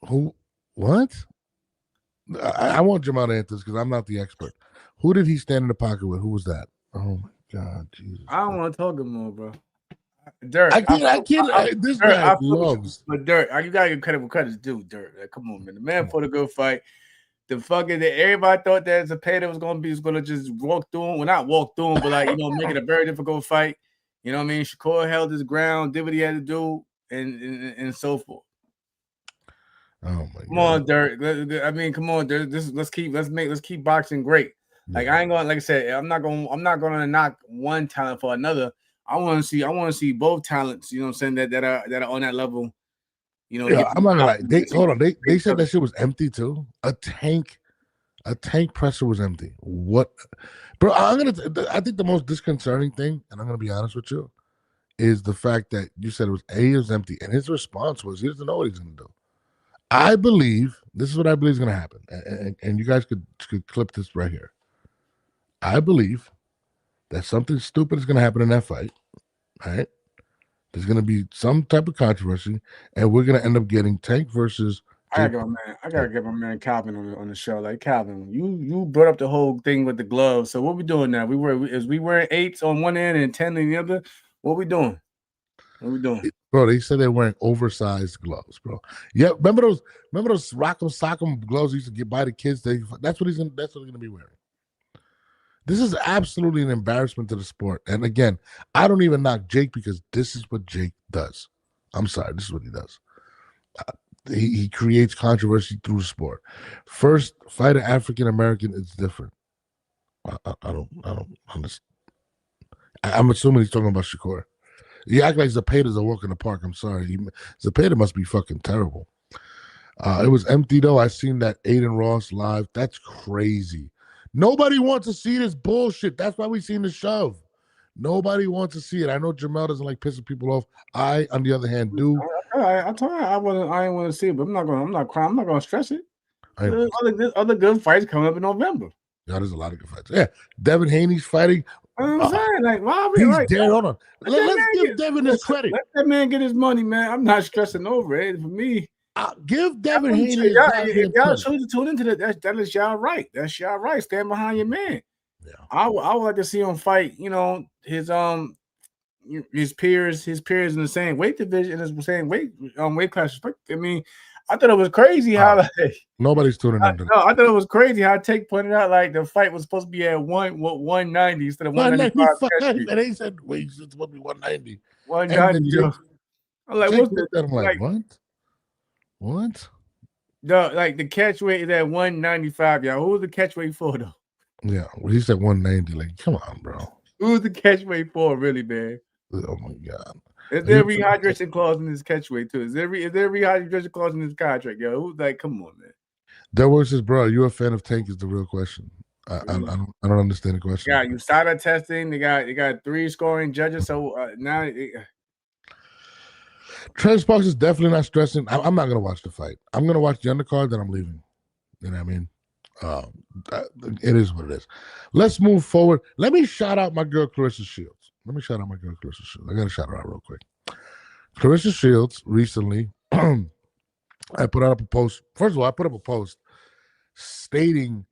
Who? What? I want Jamal to answer this because I'm not the expert. Who did he stand in the pocket with? Who was that? Oh my God, Jesus! I don't want to talk anymore, bro. Dirt. I can't. This guy loves. But Dirt, you gotta give credit where credit's due. Dirt, like, come on, man. The man fought a good fight. The fucking everybody thought that Zepeda was gonna just walk through him. Well, not walk through him, but like make it a very difficult fight. You know what I mean? Shakur held his ground, did what he had to do, and so forth. Oh my God! Come on, Dirt. I mean, come on, Dirt. Let's keep boxing great. Like I ain't gonna, like I said, I'm not gonna knock one talent for another. I want to see both talents. You know what I'm saying? That are on that level. You know, yeah, I'm not gonna lie. They said that shit was empty too. A tank presser was empty. What, bro? I think the most disconcerting thing, and I'm gonna be honest with you, is the fact that you said it was empty, and his response was he doesn't know what he's gonna do. I believe this is what I believe is gonna happen, and you guys could clip this right here. I believe that something stupid is going to happen in that fight, right? There's going to be some type of controversy, and we're going to end up getting Tank versus. I gotta get my man Calvin on the show. Like, Calvin, you brought up the whole thing with the gloves. So what we doing now? We wearing 8s on one end and 10 on the other. What we doing? Bro, they said they're wearing oversized gloves, bro. Yeah, remember those Rock'em Sock'em gloves used to get by the kids? That's what he's gonna be wearing. This is absolutely an embarrassment to the sport. And again, I don't even knock Jake because this is what Jake does. I'm sorry, this is what he does. He creates controversy through the sport. First, fight an African American is different. I don't understand. I'm assuming he's talking about Shakur. You act like Zepeda's a walk in the park. I'm sorry. Zepeda must be fucking terrible. It was empty though. I seen that Aiden Ross live. That's crazy. Nobody wants to see this bullshit. That's why we seen the shove. Nobody wants to see it. I know Jamel doesn't like pissing people off. I, on the other hand, do. I told her I didn't want to see it, but I'm not crying. I'm not gonna stress it. There's other good fights coming up in November. Yeah, there's a lot of good fights. Yeah, Devin Haney's fighting. I'm saying, like, why he's dead. Hold on. Let's give Devin his credit. Let that man get his money, man. I'm not stressing over it. For me, give Devin Haney. If y'all choose to tune into that is y'all right. That's y'all right. Stand behind your man. Yeah. I would like to see him fight. You know, his peers in the same weight division, in the same weight class. I mean, I thought it was crazy how like nobody's tuning in. No, I thought it was crazy how Take pointed out like the fight was supposed to be at 190 instead of 195. And they said wait, it's supposed to be 190. 190. I'm like, what's that? I'm like, what? No, like the catch weight is at 195, y'all. Who was the catch weight for though? Yeah, well, he said 190. Like, come on, bro. Who was the catch weight for, really, man? Oh my God. Is there a rehydration clause in this catchweight too? Is there a rehydration clause in this contract, yo? Like, come on, man. There was his bro. Are you a fan of Tank? Is the real question. I don't understand the question. Yeah, you started testing. They got 3 scoring judges. So now Trent Sparks is definitely not stressing. I'm not gonna watch the fight. I'm gonna watch the undercard. Then I'm leaving. You know what I mean? It is what it is. Let's move forward. Let me shout out my girl Clarissa Shields. I gotta shout her out real quick. Clarissa Shields recently, I put up a post. First of all, I put up a post stating,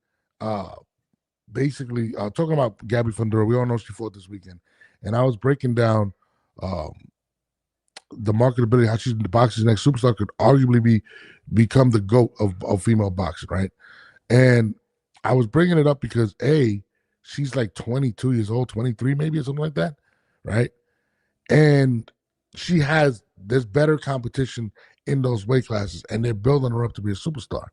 basically talking about Gabby Fundora. We all know she fought this weekend, and I was breaking down the marketability, how she's the boxing's next superstar, could arguably become the GOAT of female boxing, right? And I was bringing it up because she's like 22 years old, 23 maybe, or something like that, right? And there's better competition in those weight classes, and they're building her up to be a superstar.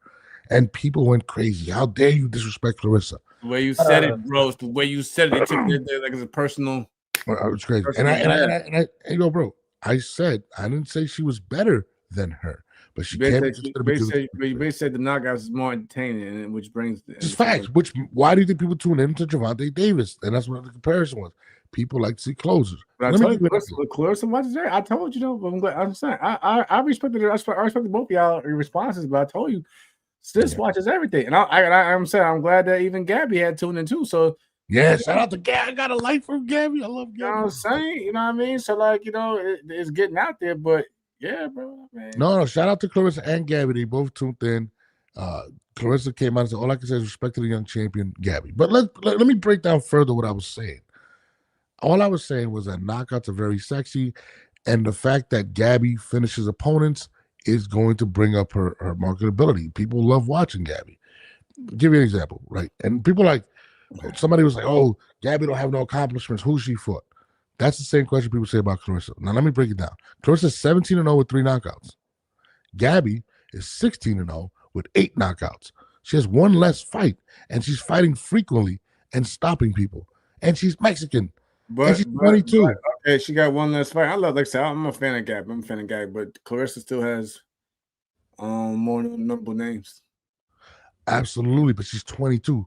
And people went crazy. How dare you disrespect Clarissa? The way you said it, bro. The way you said it, took it like it's a personal. It's crazy. And I go, bro. I didn't say she was better than her, but she can't. They said the knockouts is more entertaining, which brings just facts. Why do you think people tune in to Gervonta Davis? And that's what the comparison was. People like to see closers. But I told you, Clarissa watches there. I told you, though. I'm saying I respected both of y'all responses, but I told you, sis watches everything, and I'm saying I'm glad that even Gabby had tuned in too. So. Yeah, shout out to Gabby. I got a life from Gabby. I love Gabby. You know what I'm saying? You know what I mean? So, like, it's getting out there, but yeah, bro. Man. No, shout out to Clarissa and Gabby. They both tuned in. Clarissa came out and said, all I can say is respect to the young champion, Gabby. But let me break down further what I was saying. All I was saying was that knockouts are very sexy, and the fact that Gabby finishes opponents is going to bring up her marketability. People love watching Gabby. I'll give you an example, right? And people somebody was like, oh, Gabby don't have no accomplishments. Who she fought? That's the same question people say about Clarissa. Now, let me break it down. Clarissa's 17-0 with 3 knockouts. Gabby is 16-0 with 8 knockouts. She has 1 less fight, and she's fighting frequently and stopping people. And she's Mexican. And she's 22. Okay, she got 1 less fight. Like I said, I'm a fan of Gabby. But Clarissa still has more notable names. Absolutely, but she's 22.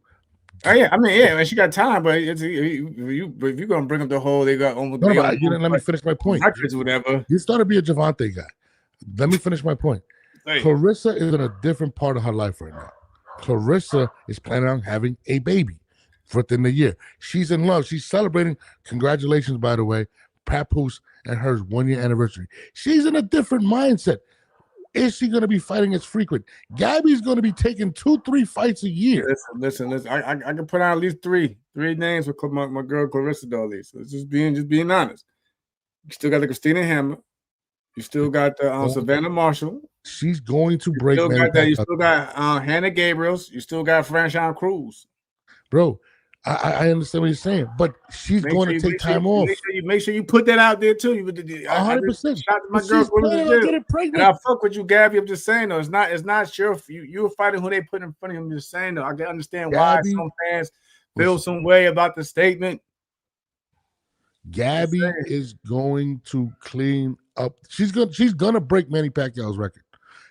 Oh yeah, I mean, yeah, she got time, but if you're gonna bring up the whole, they got almost. No, you didn't let me finish my point. Whatever. You started to be a Gervonta guy. Let me finish my point. Hey. Clarissa is in a different part of her life right now. Clarissa is planning on having a baby within the year. She's in love. She's celebrating. Congratulations, by the way, Papoose and her 1-year anniversary. She's in a different mindset. Is she going to be fighting as frequent? Gabby's going to be taking 2-3 fights a year. Listen. I can put out at least three names with my girl Clarissa, though. At least just being honest. You still got the Christina Hammer. You still got the Savannah Marshall. She's going to break. You still got Hannah Gabriels. You still got Franchon Cruz. Bro, I understand what you're saying, but she's going to take time off. Make sure you put that out there too. 100%. Shout to my girl. And I fuck with you, Gabby. I'm just saying though, it's not sure if you're fighting who they put in front of you. I'm just saying though, I can understand why some fans feel some way about the statement. Gabby is going to clean up. She's gonna break Manny Pacquiao's record.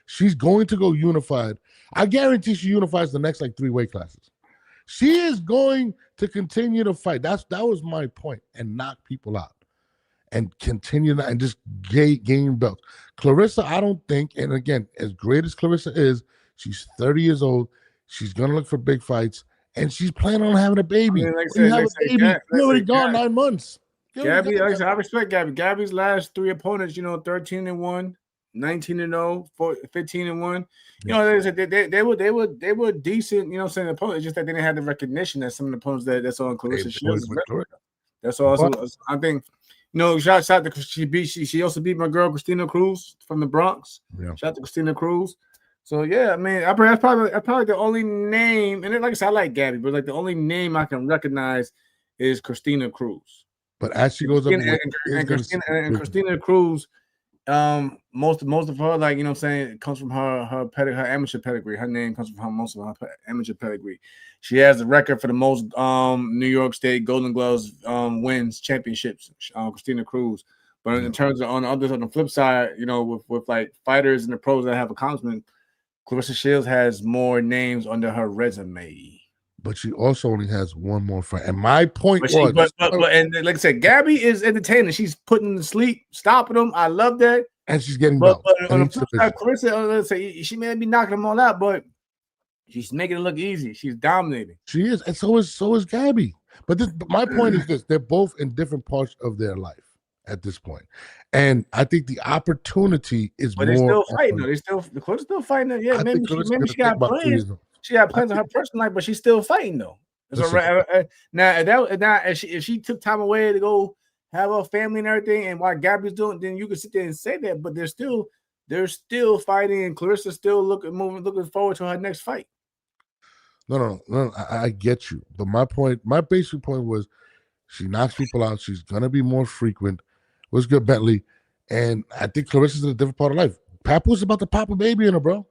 She's going to go unified. I guarantee she unifies the next 3 weight classes. She is going to continue to fight. That was my point, and knock people out and continue that and just gain belts. Clarissa, I don't think, and again, as great as Clarissa is, she's 30 years old. She's going to look for big fights, and she's planning on having a baby. I mean, you already gone 9 months. Gabby, I respect Gabby. Gabby's last 3 opponents, 13-1. 19-0, 15-1. You know, they were decent, saying opponents, just that they didn't have the recognition that some of the opponents that's on Clarissa Shields. That's also I think, shout out to she also beat my girl Christina Cruz from the Bronx. Yeah. Shout out to Christina Cruz. So yeah, I mean, that's probably the only name, and then, like I said, I like Gabby, but the only name I can recognize is Christina Cruz. But as she goes up, Christina Cruz. Most of her, it comes from her amateur pedigree. Her name comes from most of her amateur pedigree. She has the record for the most New York State Golden Gloves wins championships. Christina Cruz, But in terms of on the flip side, you know, with like fighters and the pros that have accomplishments, Clarissa Shields has more names under her resume. But she also only has one more fight. And my point But like I said, Gabby is entertaining. She's putting them to sleep, stopping them. I love that. And she's getting but belts. on the flip side, Clarissa, let's say she may be knocking them all out, but she's making it look easy. She's dominating. She is, and so is Gabby. But my point is this: they're both in different parts of their life at this point, and I think the opportunity is but more. They're still fighting. The Clarissa's still fighting. Yeah, maybe she got plans. She got plans on her personal life, but she's still fighting though. Now if she took time away to go have a family and everything, and while Gabby's doing, then you can sit there and say that. But they're still fighting, and Clarissa's still looking forward to her next fight. No, I get you, but my basic point was, she knocks people out. She's gonna be more frequent. What's good, Bentley? And I think Clarissa's in a different part of life. Papoose about to pop a baby in her, bro.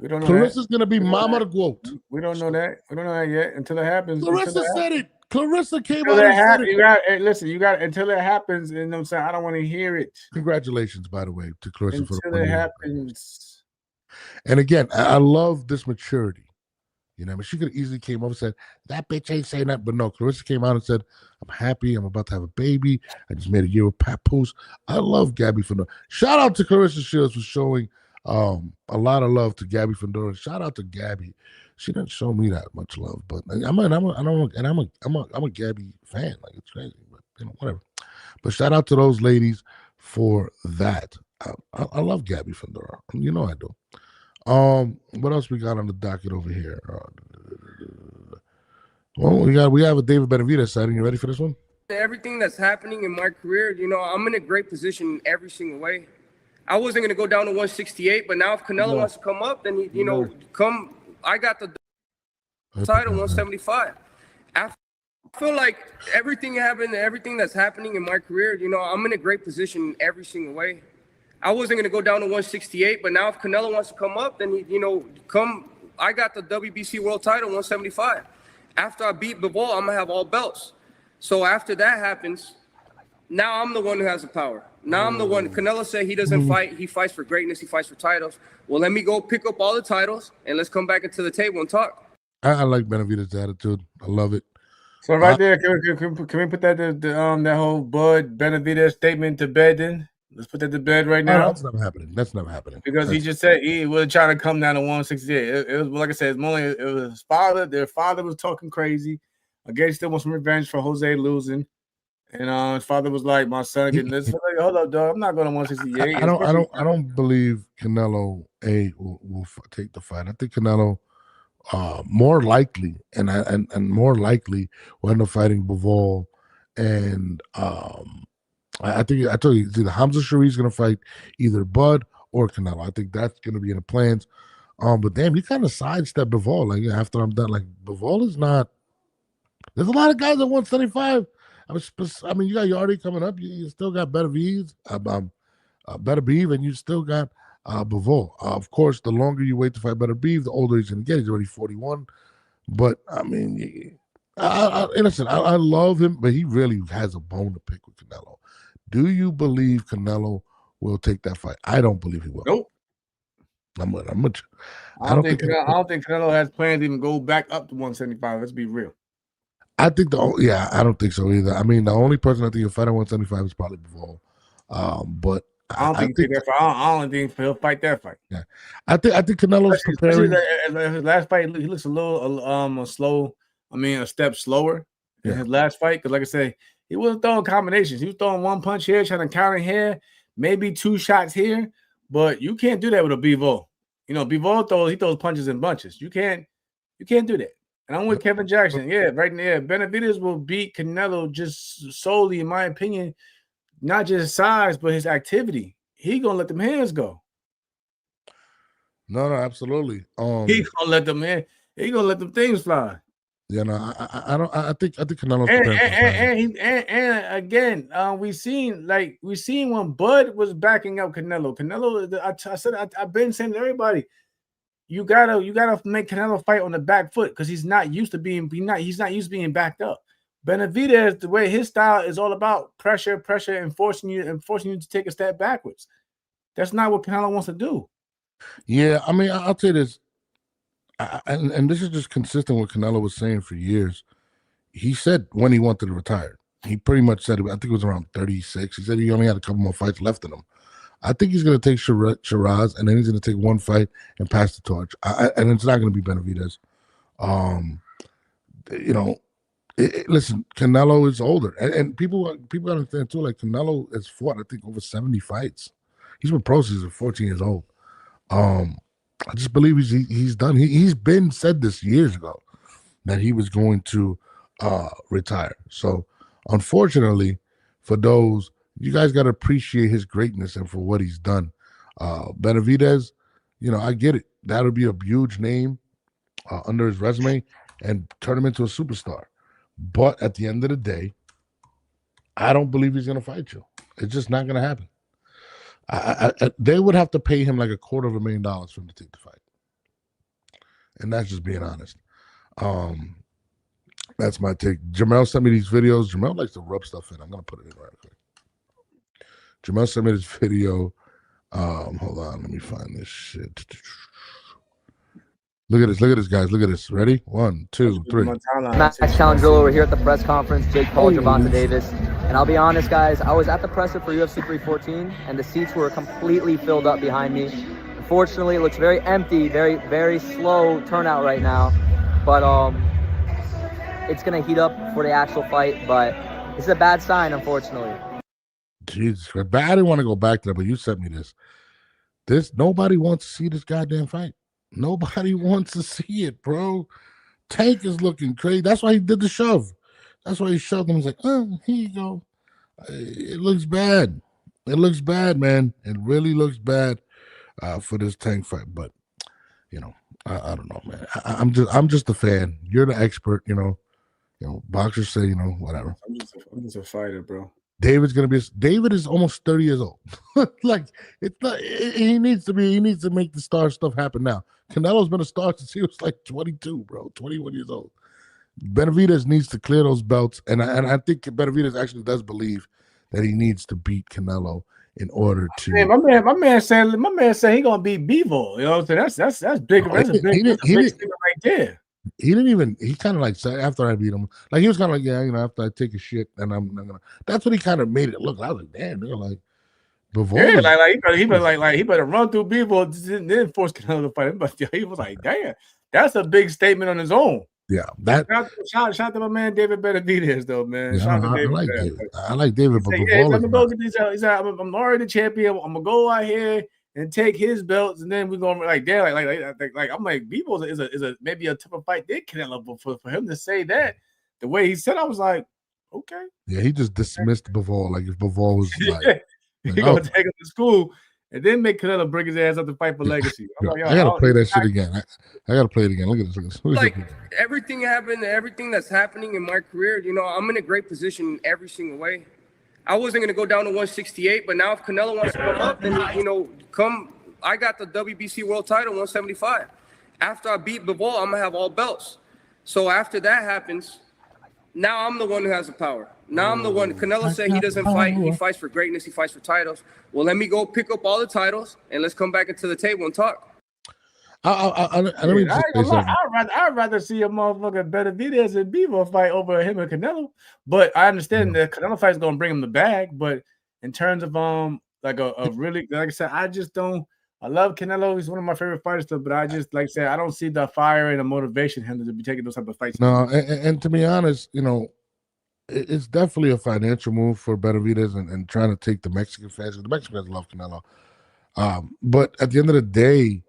We don't know. Clarissa's gonna be mama to quote. We don't know that. We don't know that yet until it happens. Clarissa said it. Clarissa came out and said it. You got until it happens. And you know what I'm saying, I don't want to hear it. Congratulations, by the way, to Clarissa until for the it happens. And again, I love this maturity. You know, I mean, she could have easily came over and said, that bitch ain't saying that. But no, Clarissa came out and said, I'm happy. I'm about to have a baby. I just made a year with Papoose. I love Gabby Fandora. Shout out to Clarissa Shields for showing a lot of love to Gabby Fandora. Shout out to Gabby. She didn't show me that much love, but I'm a Gabby fan. Like, it's crazy, but you know, whatever. But shout out to those ladies for that. I love Gabby Fandora. You know I do. What else we got on the docket over here? Well, we have a David Benavidez sighting. You ready for this one? Everything that's happening in my career, you know, I'm in a great position every single way. I wasn't gonna go down to 168, but now if Canelo wants to come up, then you know, come. I got the title 175. I feel like everything that's happening in my career, you know, I'm in a great position every single way. I wasn't going to go down to 168, but now if Canelo wants to come up, then, you know, come. I got the WBC world title 175. After I beat Bivol, I'm going to have all belts. So after that happens, now I'm the one who has the power. Now I'm the one. Canelo said he doesn't fight. He fights for greatness. He fights for titles. Well, let me go pick up all the titles, and let's come back into the table and talk. I like Benavidez's attitude. I love it. So right there, can we put that that whole Bud Benavidez statement to bed then? Let's put that to bed right now. That's never happening. Because he just said he was trying to come down to 168. It was like I said, it was his father. Their father was talking crazy. I guess he still wants some revenge for Jose losing. And his father was like, "My son getting this." Like, hold up, dog. I'm not going to 168. I don't believe Canelo will take the fight. I think Canelo more likely and more likely will end up fighting Bivol, and I think I told you it's either Hamza Shari's going to fight either Bud or Canelo. I think that's going to be in the plans. But damn, you kind of sidestep Bivol. Like after I'm done, like Bivol is not. There's a lot of guys at 175. I mean, you got Yardy coming up. You still got Benavidez, Beterbiev, and you still got Bivol. Of course, the longer you wait to fight Beterbiev, the older he's going to get. He's already 41. But I mean, listen, I love him, but he really has a bone to pick with Canelo. Do you believe Canelo will take that fight? I don't believe he will. Nope. I don't think Canelo has plans to even go back up to 175. Let's be real. I think I don't think so either. I mean, the only person I think will fight at 175 is probably Bivol. But I don't think he'll fight that fight. Yeah, I think Canelo's preparing. His last fight, he looks a little slow. I mean, a step slower in his last fight. Because, like I said, he wasn't throwing combinations. He was throwing one punch here, trying to counter here, maybe two shots here. But you can't do that with a Bivol. You know, Bivol throws punches in bunches. You can't do that. And I'm with Kevin Jackson. Yeah, right now, Benavidez will beat Canelo just solely, in my opinion, not just size, but his activity. He gonna let them hands go. No, absolutely. He gonna let them in. He gonna let them things fly. Yeah, no, I think Canelo's and again, we seen when Bud was backing up Canelo. I've been saying to everybody, you gotta make Canelo fight on the back foot because he's not used to being backed up. Benavidez, the way his style is all about pressure, and forcing you to take a step backwards. That's not what Canelo wants to do. Yeah, I mean, I'll tell you this, and this is just consistent with Canelo was saying for years. He said when he wanted to retire. He pretty much said, I think it was around 36. He said he only had a couple more fights left in him. I think he's going to take Shiraz, and then he's going to take one fight and pass the torch. And it's not going to be Benavidez. Listen, Canelo is older, and people understand too. Like Canelo has fought, I think, over 70 fights. He's been pro since he's 14 years old. I just believe he's done. He's been said this years ago that he was going to retire. So, unfortunately, for those, you guys got to appreciate his greatness and for what he's done. Benavidez, I get it. That would be a huge name under his resume and turn him into a superstar. But at the end of the day, I don't believe he's going to fight you. It's just not going to happen. They would have to pay him like $250,000 for him to take the fight. And that's just being honest. That's my take. Jamel sent me these videos. Jamel likes to rub stuff in. I'm going to put it in right quick. Jamel sent me this video. Hold on. Let me find this shit. Look at this, guys. Look at this. Ready? 1, 2, 3. Max Challenger over here at the press conference. Jake Paul, Gervonta Davis. And I'll be honest, guys, I was at the presser for UFC 314, and the seats were completely filled up behind me. Unfortunately, it looks very empty, very, very slow turnout right now. But it's going to heat up for the actual fight, but it's a bad sign, unfortunately. Jesus Christ. I didn't want to go back to that, but you sent me this. Nobody wants to see this goddamn fight. Nobody wants to see it, bro. Tank is looking crazy. That's why he did the shove. That's why he shoved him. He's like, oh, here you go. It looks bad. It looks bad, man. It really looks bad for this Tank fight. But I don't know, man. I'm just a fan. You're the expert. Boxers say, whatever. I'm just a fighter, bro. David is almost 30 years old. Like, it's not. He needs to make the star stuff happen now. Canelo's been a star since he was like 22, bro, 21 years old. Benavidez needs to clear those belts, and I think Benavidez actually does believe that he needs to beat Canelo in order to. Man, my man said he gonna beat Bivol. You know what I'm saying? That's big. That's a big statement right there. He didn't even. He kind of like said after I beat him, like he was kind of like, yeah, after I take a shit, and I'm not gonna. That's what he kind of made it look. I was like, damn, they're like. Yeah, like he better run through people and then force Canelo to fight him. But he was like, damn, that's a big statement on his own. Yeah, that shout to my man David Benavidez though, man. Yeah, I like David, but I'm already the champion. I'm gonna go out here and take his belts, and then we're gonna like I'm like Bivol is a maybe a tougher fight than Canelo, but for him to say that the way he said, I was like, okay. Yeah, he just dismissed Bivol like if Bivol was like. He gonna take him to school and then make Canelo bring his ass up to fight for legacy. I gotta play that shit again. I gotta play it again. Look at this. Like everything happened, everything that's happening in my career, I'm in a great position every single way. I wasn't gonna go down to 168, but now if Canelo wants to come up, then I got the WBC world title 175. After I beat Bivol, I'm gonna have all belts. So after that happens, now I'm the one who has the power. Now I'm the one. Canelo said he doesn't fight. He fights for greatness. He fights for titles. Well, let me go pick up all the titles and let's come back into the table and talk. I'd rather see a motherfucker Benavidez and Bivol fight over him and Canelo. But I understand that Canelo fight is gonna bring him the bag. But in terms of like a really, like I said, I just don't. I love Canelo. He's one of my favorite fighters, but I just like I said, I don't see the fire and the motivation him to be taking those type of fights. No, and to be honest, it's definitely a financial move for Benavidez and trying to take the Mexican fans. The Mexican fans love Canelo. But at the end of the day,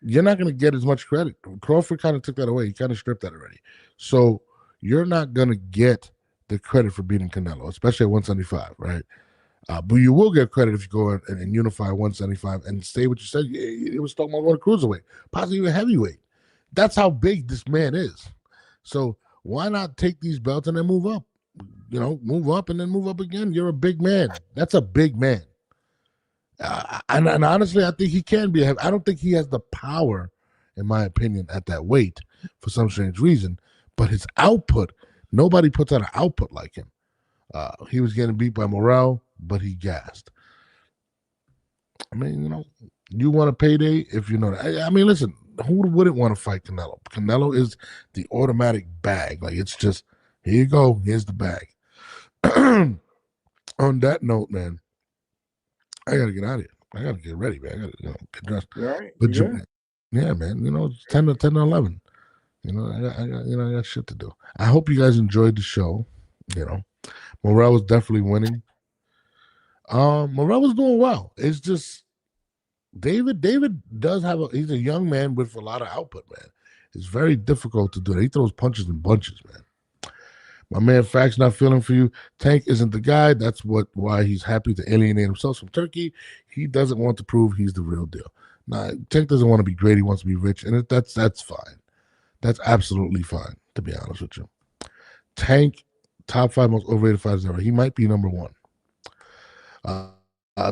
you're not going to get as much credit. Crawford kind of took that away. He kind of stripped that already. So you're not going to get the credit for beating Canelo, especially at 175, right? But you will get credit if you go and unify 175 and say what you said. It was talking about going to cruiserweight, possibly even heavyweight. That's how big this man is. So why not take these belts and then move up? Move up and then move up again. You're a big man. That's a big man. And honestly, I think he can be. I don't think he has the power, in my opinion, at that weight for some strange reason. But his output Nobody puts out an output like him. He was getting beat by Morrell, but he gassed. I mean, you want a payday if you know that. I mean, listen, who wouldn't want to fight Canelo? Canelo is the automatic bag. Like, it's just, here you go, here's the bag. On that note, man, I got to get out of here. I got to get ready, man. I got to get dressed. You all right? But You yeah, man, it's 10 to 11. I got shit to do. I hope you guys enjoyed the show. Morrell was definitely winning. Morrell was doing well. It's just David does he's a young man with a lot of output, man. It's very difficult to do that. He throws punches in bunches, man. My man Fact's not feeling for you. Tank isn't the guy. That's why he's happy to alienate himself from Turkey. He doesn't want to prove he's the real deal. Nah, Tank doesn't want to be great. He wants to be rich, and that's fine. That's absolutely fine, to be honest with you. Tank, top 5 most overrated fighters ever. He might be number 1.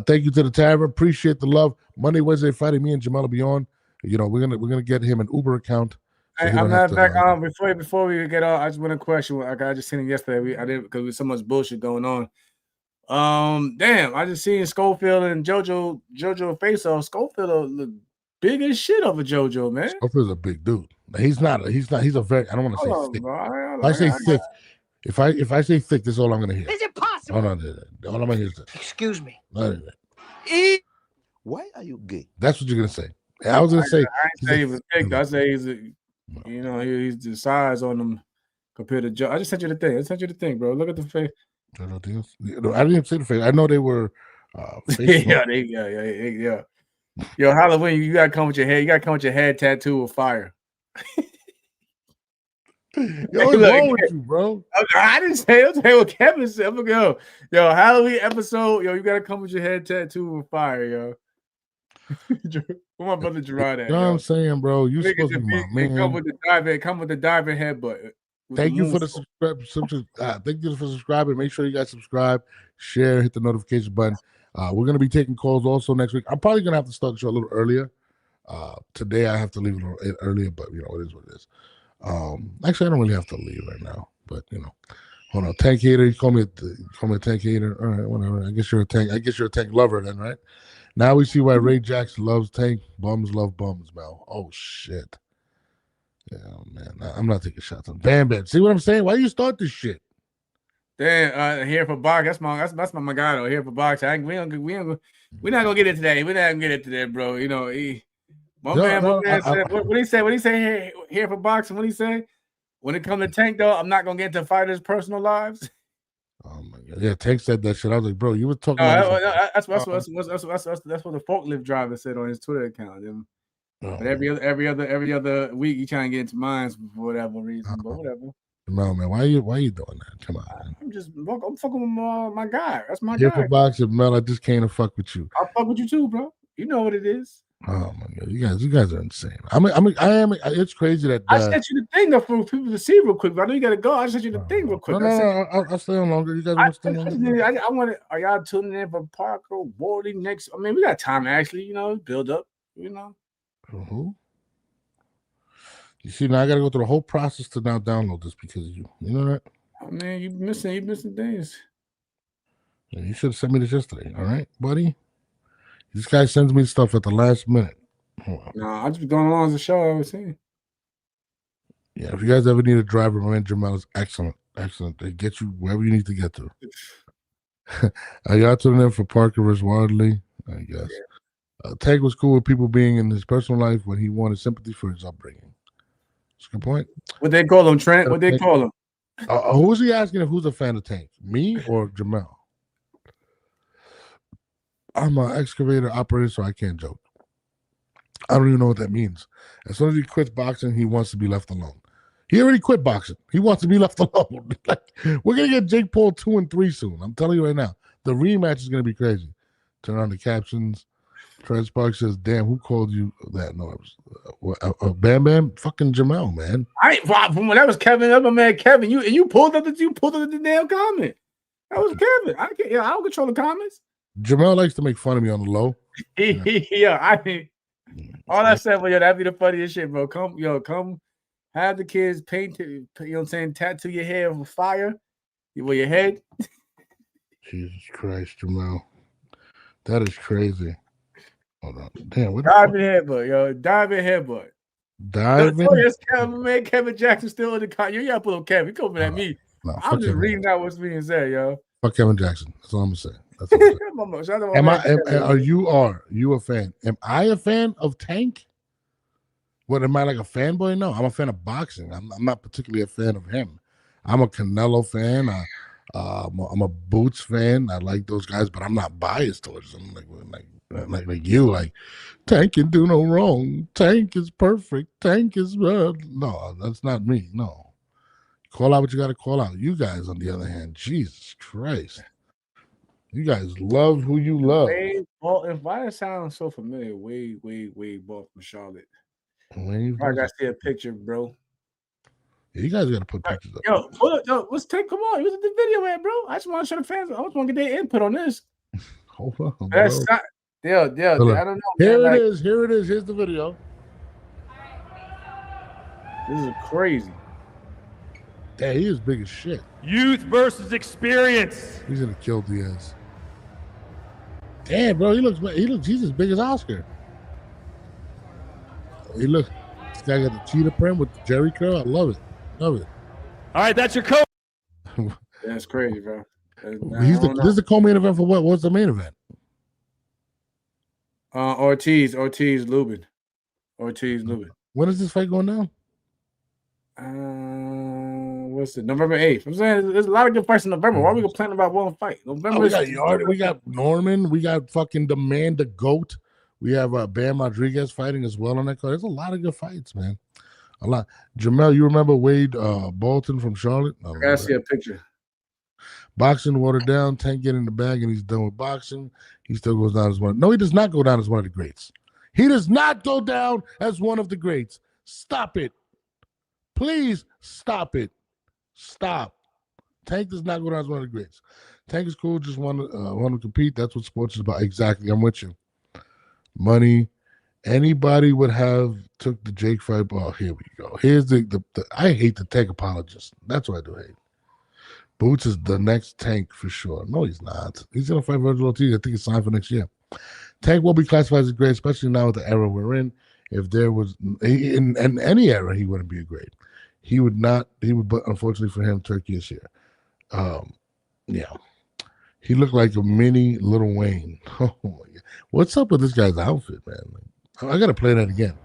Thank you to the Tavern. Appreciate the love. Monday, Wednesday, Friday, me and Jamal will be on. We're gonna get him an Uber account. So I'm not back on before we get on. I just want to question. Like I just seen it yesterday. I did because there's so much bullshit going on. Damn, I just seen Schofield and JoJo face off. Schofield look big as shit over JoJo, man. Schofield's a big dude. He's not. He's a very. I don't want to say thick. If I say thick, if I say thick, this is all I'm gonna hear. Is it possible? Hold on, all I'm gonna hear is this. Excuse me. Why are you gay? That's what you're gonna say. I was gonna say. I ain't say he was thick. I say he's he's the size on him compared to Joe. I just sent you the thing. Bro. Look at the face. I didn't even see the face. I know they were. Yeah. Yo, Halloween, you gotta come with your head. You gotta come with your head tattoo of fire. Yo, what's wrong with you, bro? I didn't say. I'll tell you what Kevin said. I'm gonna go. Yo, Halloween episode. Yo, you gotta come with your head tattoo of fire, yo. Where my brother Gerard at? You know what I'm saying, bro? You supposed to be my man. Come with the diving headbutt. Thank you for the subscribe. Thank you for subscribing. Make sure you guys subscribe, share, hit the notification button. We're gonna be taking calls also next week. I'm probably gonna have to start the show a little earlier. Today I have to leave a little earlier, but it is what it is. Actually, I don't really have to leave right now, but hold on. Tank hater, you call me a tank hater. All right, whatever. I guess you're a tank lover then, right? Now we see why Ray Jackson loves Tank. Bums love bums, Mel. Oh shit. Yeah, man. I'm not taking shots on Bam Bam. See what I'm saying? Why you start this shit? Damn, here for box. That's my guy though. Here for box. We're not gonna get it today. We're not gonna get it today, bro. My man said, what he say? What he say here for boxing? What he say? When it comes to Tank, though, I'm not gonna get into fighters' personal lives. Oh my god! Yeah, Tank said that shit. I was like, bro, you were talking. That's what the forklift driver said on his Twitter account. But every other week, he trying to get into mine for whatever reason. But whatever. No, man, why you doing that? Come on, man. I'm fucking with my guy. That's my here guy. For boxing, Mel. I just came to fuck with you. I'll fuck with you too, bro. You know what it is. Oh my god, you guys are insane. I am. It's crazy that I sent you the thing though for people to see real quick. But I know you gotta go. I sent you the thing real quick. No, I'll stay on longer. You guys want to stay longer? I want to. Are y'all tuning in for Parker Warding next? I mean, we got time to actually, build up. Who? You see, now I gotta go through the whole process to now download this because of you. You know that? Oh, man, you missing things. Yeah, you should have sent me this yesterday. All right, buddy. This guy sends me stuff at the last minute. No, I just going along as a show I was saying. Yeah, if you guys ever need a driver, my man Jamal is excellent. They get you wherever you need to get to. I got tuning in for Parker versus Wardley, I guess. Tank was cool with people being in his personal life when he wanted sympathy for his upbringing. That's a good point. What they call him, Trent? What they call him? Who was he asking if who's a fan of Tank? Me or Jamal? I'm an excavator operator, so I can't joke. I don't even know what that means. As soon as he quits boxing, he wants to be left alone. He already quit boxing. He wants to be left alone. We're going to get Jake Paul 2 and 3 soon. I'm telling you right now. The rematch is going to be crazy. Turn on the captions. Trent Sparks says, damn, who called you that? No, it was Bam Bam? Fucking Jamal, man. That was Kevin. That was my man Kevin. You pulled up the damn comment. That was Kevin. I don't control the comments. Jamal likes to make fun of me on the low. Yeah, all I said was, that'd be the funniest shit, bro. Come Have the kids paint it, you know what I'm saying, tattoo your hair with fire with your head. Jesus Christ, Jamal. That is crazy. Hold on. Damn, what Dive in headbutt, yo. Dive in headbutt. Diving? Yes, man, Kevin Jackson still in the car. You gotta put on Kevin. He coming at me. No, I'm just reading out what's being said, yo. Fuck Kevin Jackson. That's all I'm gonna say. That's all I'm saying. Are you a fan? Am I a fan of Tank? What, am I like a fanboy? No, I'm a fan of boxing. I'm not particularly a fan of him. I'm a Canelo fan. I'm a Boots fan. I like those guys, but I'm not biased towards them. Like you, like Tank can do no wrong. Tank is perfect. Tank is no, that's not me. No, call out what you got to call out. You guys, on the other hand, Jesus Christ, you guys love who you love. Why it sounds so familiar? Way bought from Charlotte. I gotta see a picture, bro. Yeah, you guys gotta put pictures up. Yo, let's take. Come on, use the video, man, bro. I just want to show the fans. I just want to get their input on this. Hold on, that's bro. I don't know. Here it is. Here it is. Here's the video. This is crazy. Yeah, he is big as shit. Youth versus experience. He's gonna kill Diaz. Damn, bro, he's as big as Oscar. This guy got the cheetah print with the Jerry curl. I love it. Love it. All right, that's your coach. That's crazy, bro. This is the co-main event for what? What's the main event? Ortiz Lubin. When is this fight going down? What's it? November 8th. I'm saying there's a lot of good fights in November. Why are we complaining about one fight? November. We got Yard, we got Norman, we got fucking the man, the GOAT. We have Bam Rodriguez fighting as well on that card. There's a lot of good fights, man. A lot. Jamel, you remember Wade Bolton from Charlotte? I gotta see a picture. Boxing watered down. Tank get in the bag and he's done with boxing. He still goes down as one. No, he does not go down as one of the greats. He does not go down as one of the greats. Stop it. Please stop it. Stop. Tank does not go down as one of the greats. Tank is cool, just want to compete. That's what sports is about. Exactly. I'm with you. Money. Anybody would have took the Jake fight. Oh, here we go. Here's the I hate the Tank apologist. That's what I do hate. Boots is the next Tank for sure. No, he's not. He's gonna fight Virgil Ortiz. I think it's signed for next year. Tank will be classified as great, especially now with the era we're in. If there was in any era, he wouldn't be a great. He would not. He would, but unfortunately for him, Turkey is here. Yeah, he looked like a mini Lil Wayne. Oh my God. What's up with this guy's outfit, man? I gotta play that again.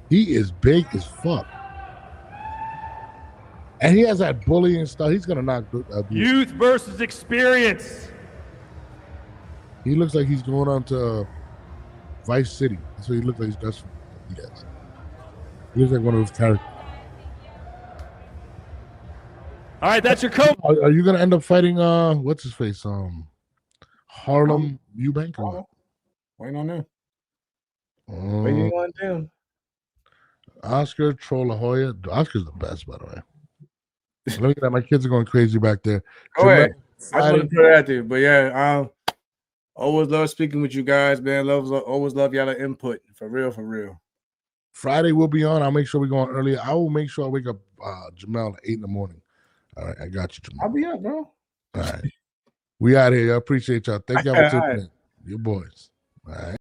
He is big as fuck, and he has that bullying stuff. He's gonna knock youth versus experience. He looks like he's going on to Vice City. That's what he looks like. He's dressed. Yes, he looks like one of those characters. All right, that's your coach. Are you gonna end up fighting? What's his face? Harlem Eubank. Or what? Waiting on him. What do you want to do? Oscar Trollahoya. Oscar's the best, by the way. Let me get that. My kids are going crazy back there. Go ahead. I just want to put that there. But yeah, always love speaking with you guys, man. Always love y'all input. For real. Friday we'll be on. I'll make sure we go on earlier. I will make sure I wake up Jamel at 8 in the morning. All right, I got you, Jamal. I'll be up, bro. All right. We out here. I appreciate y'all. Thank y'all for tuning in. Your boys. All right.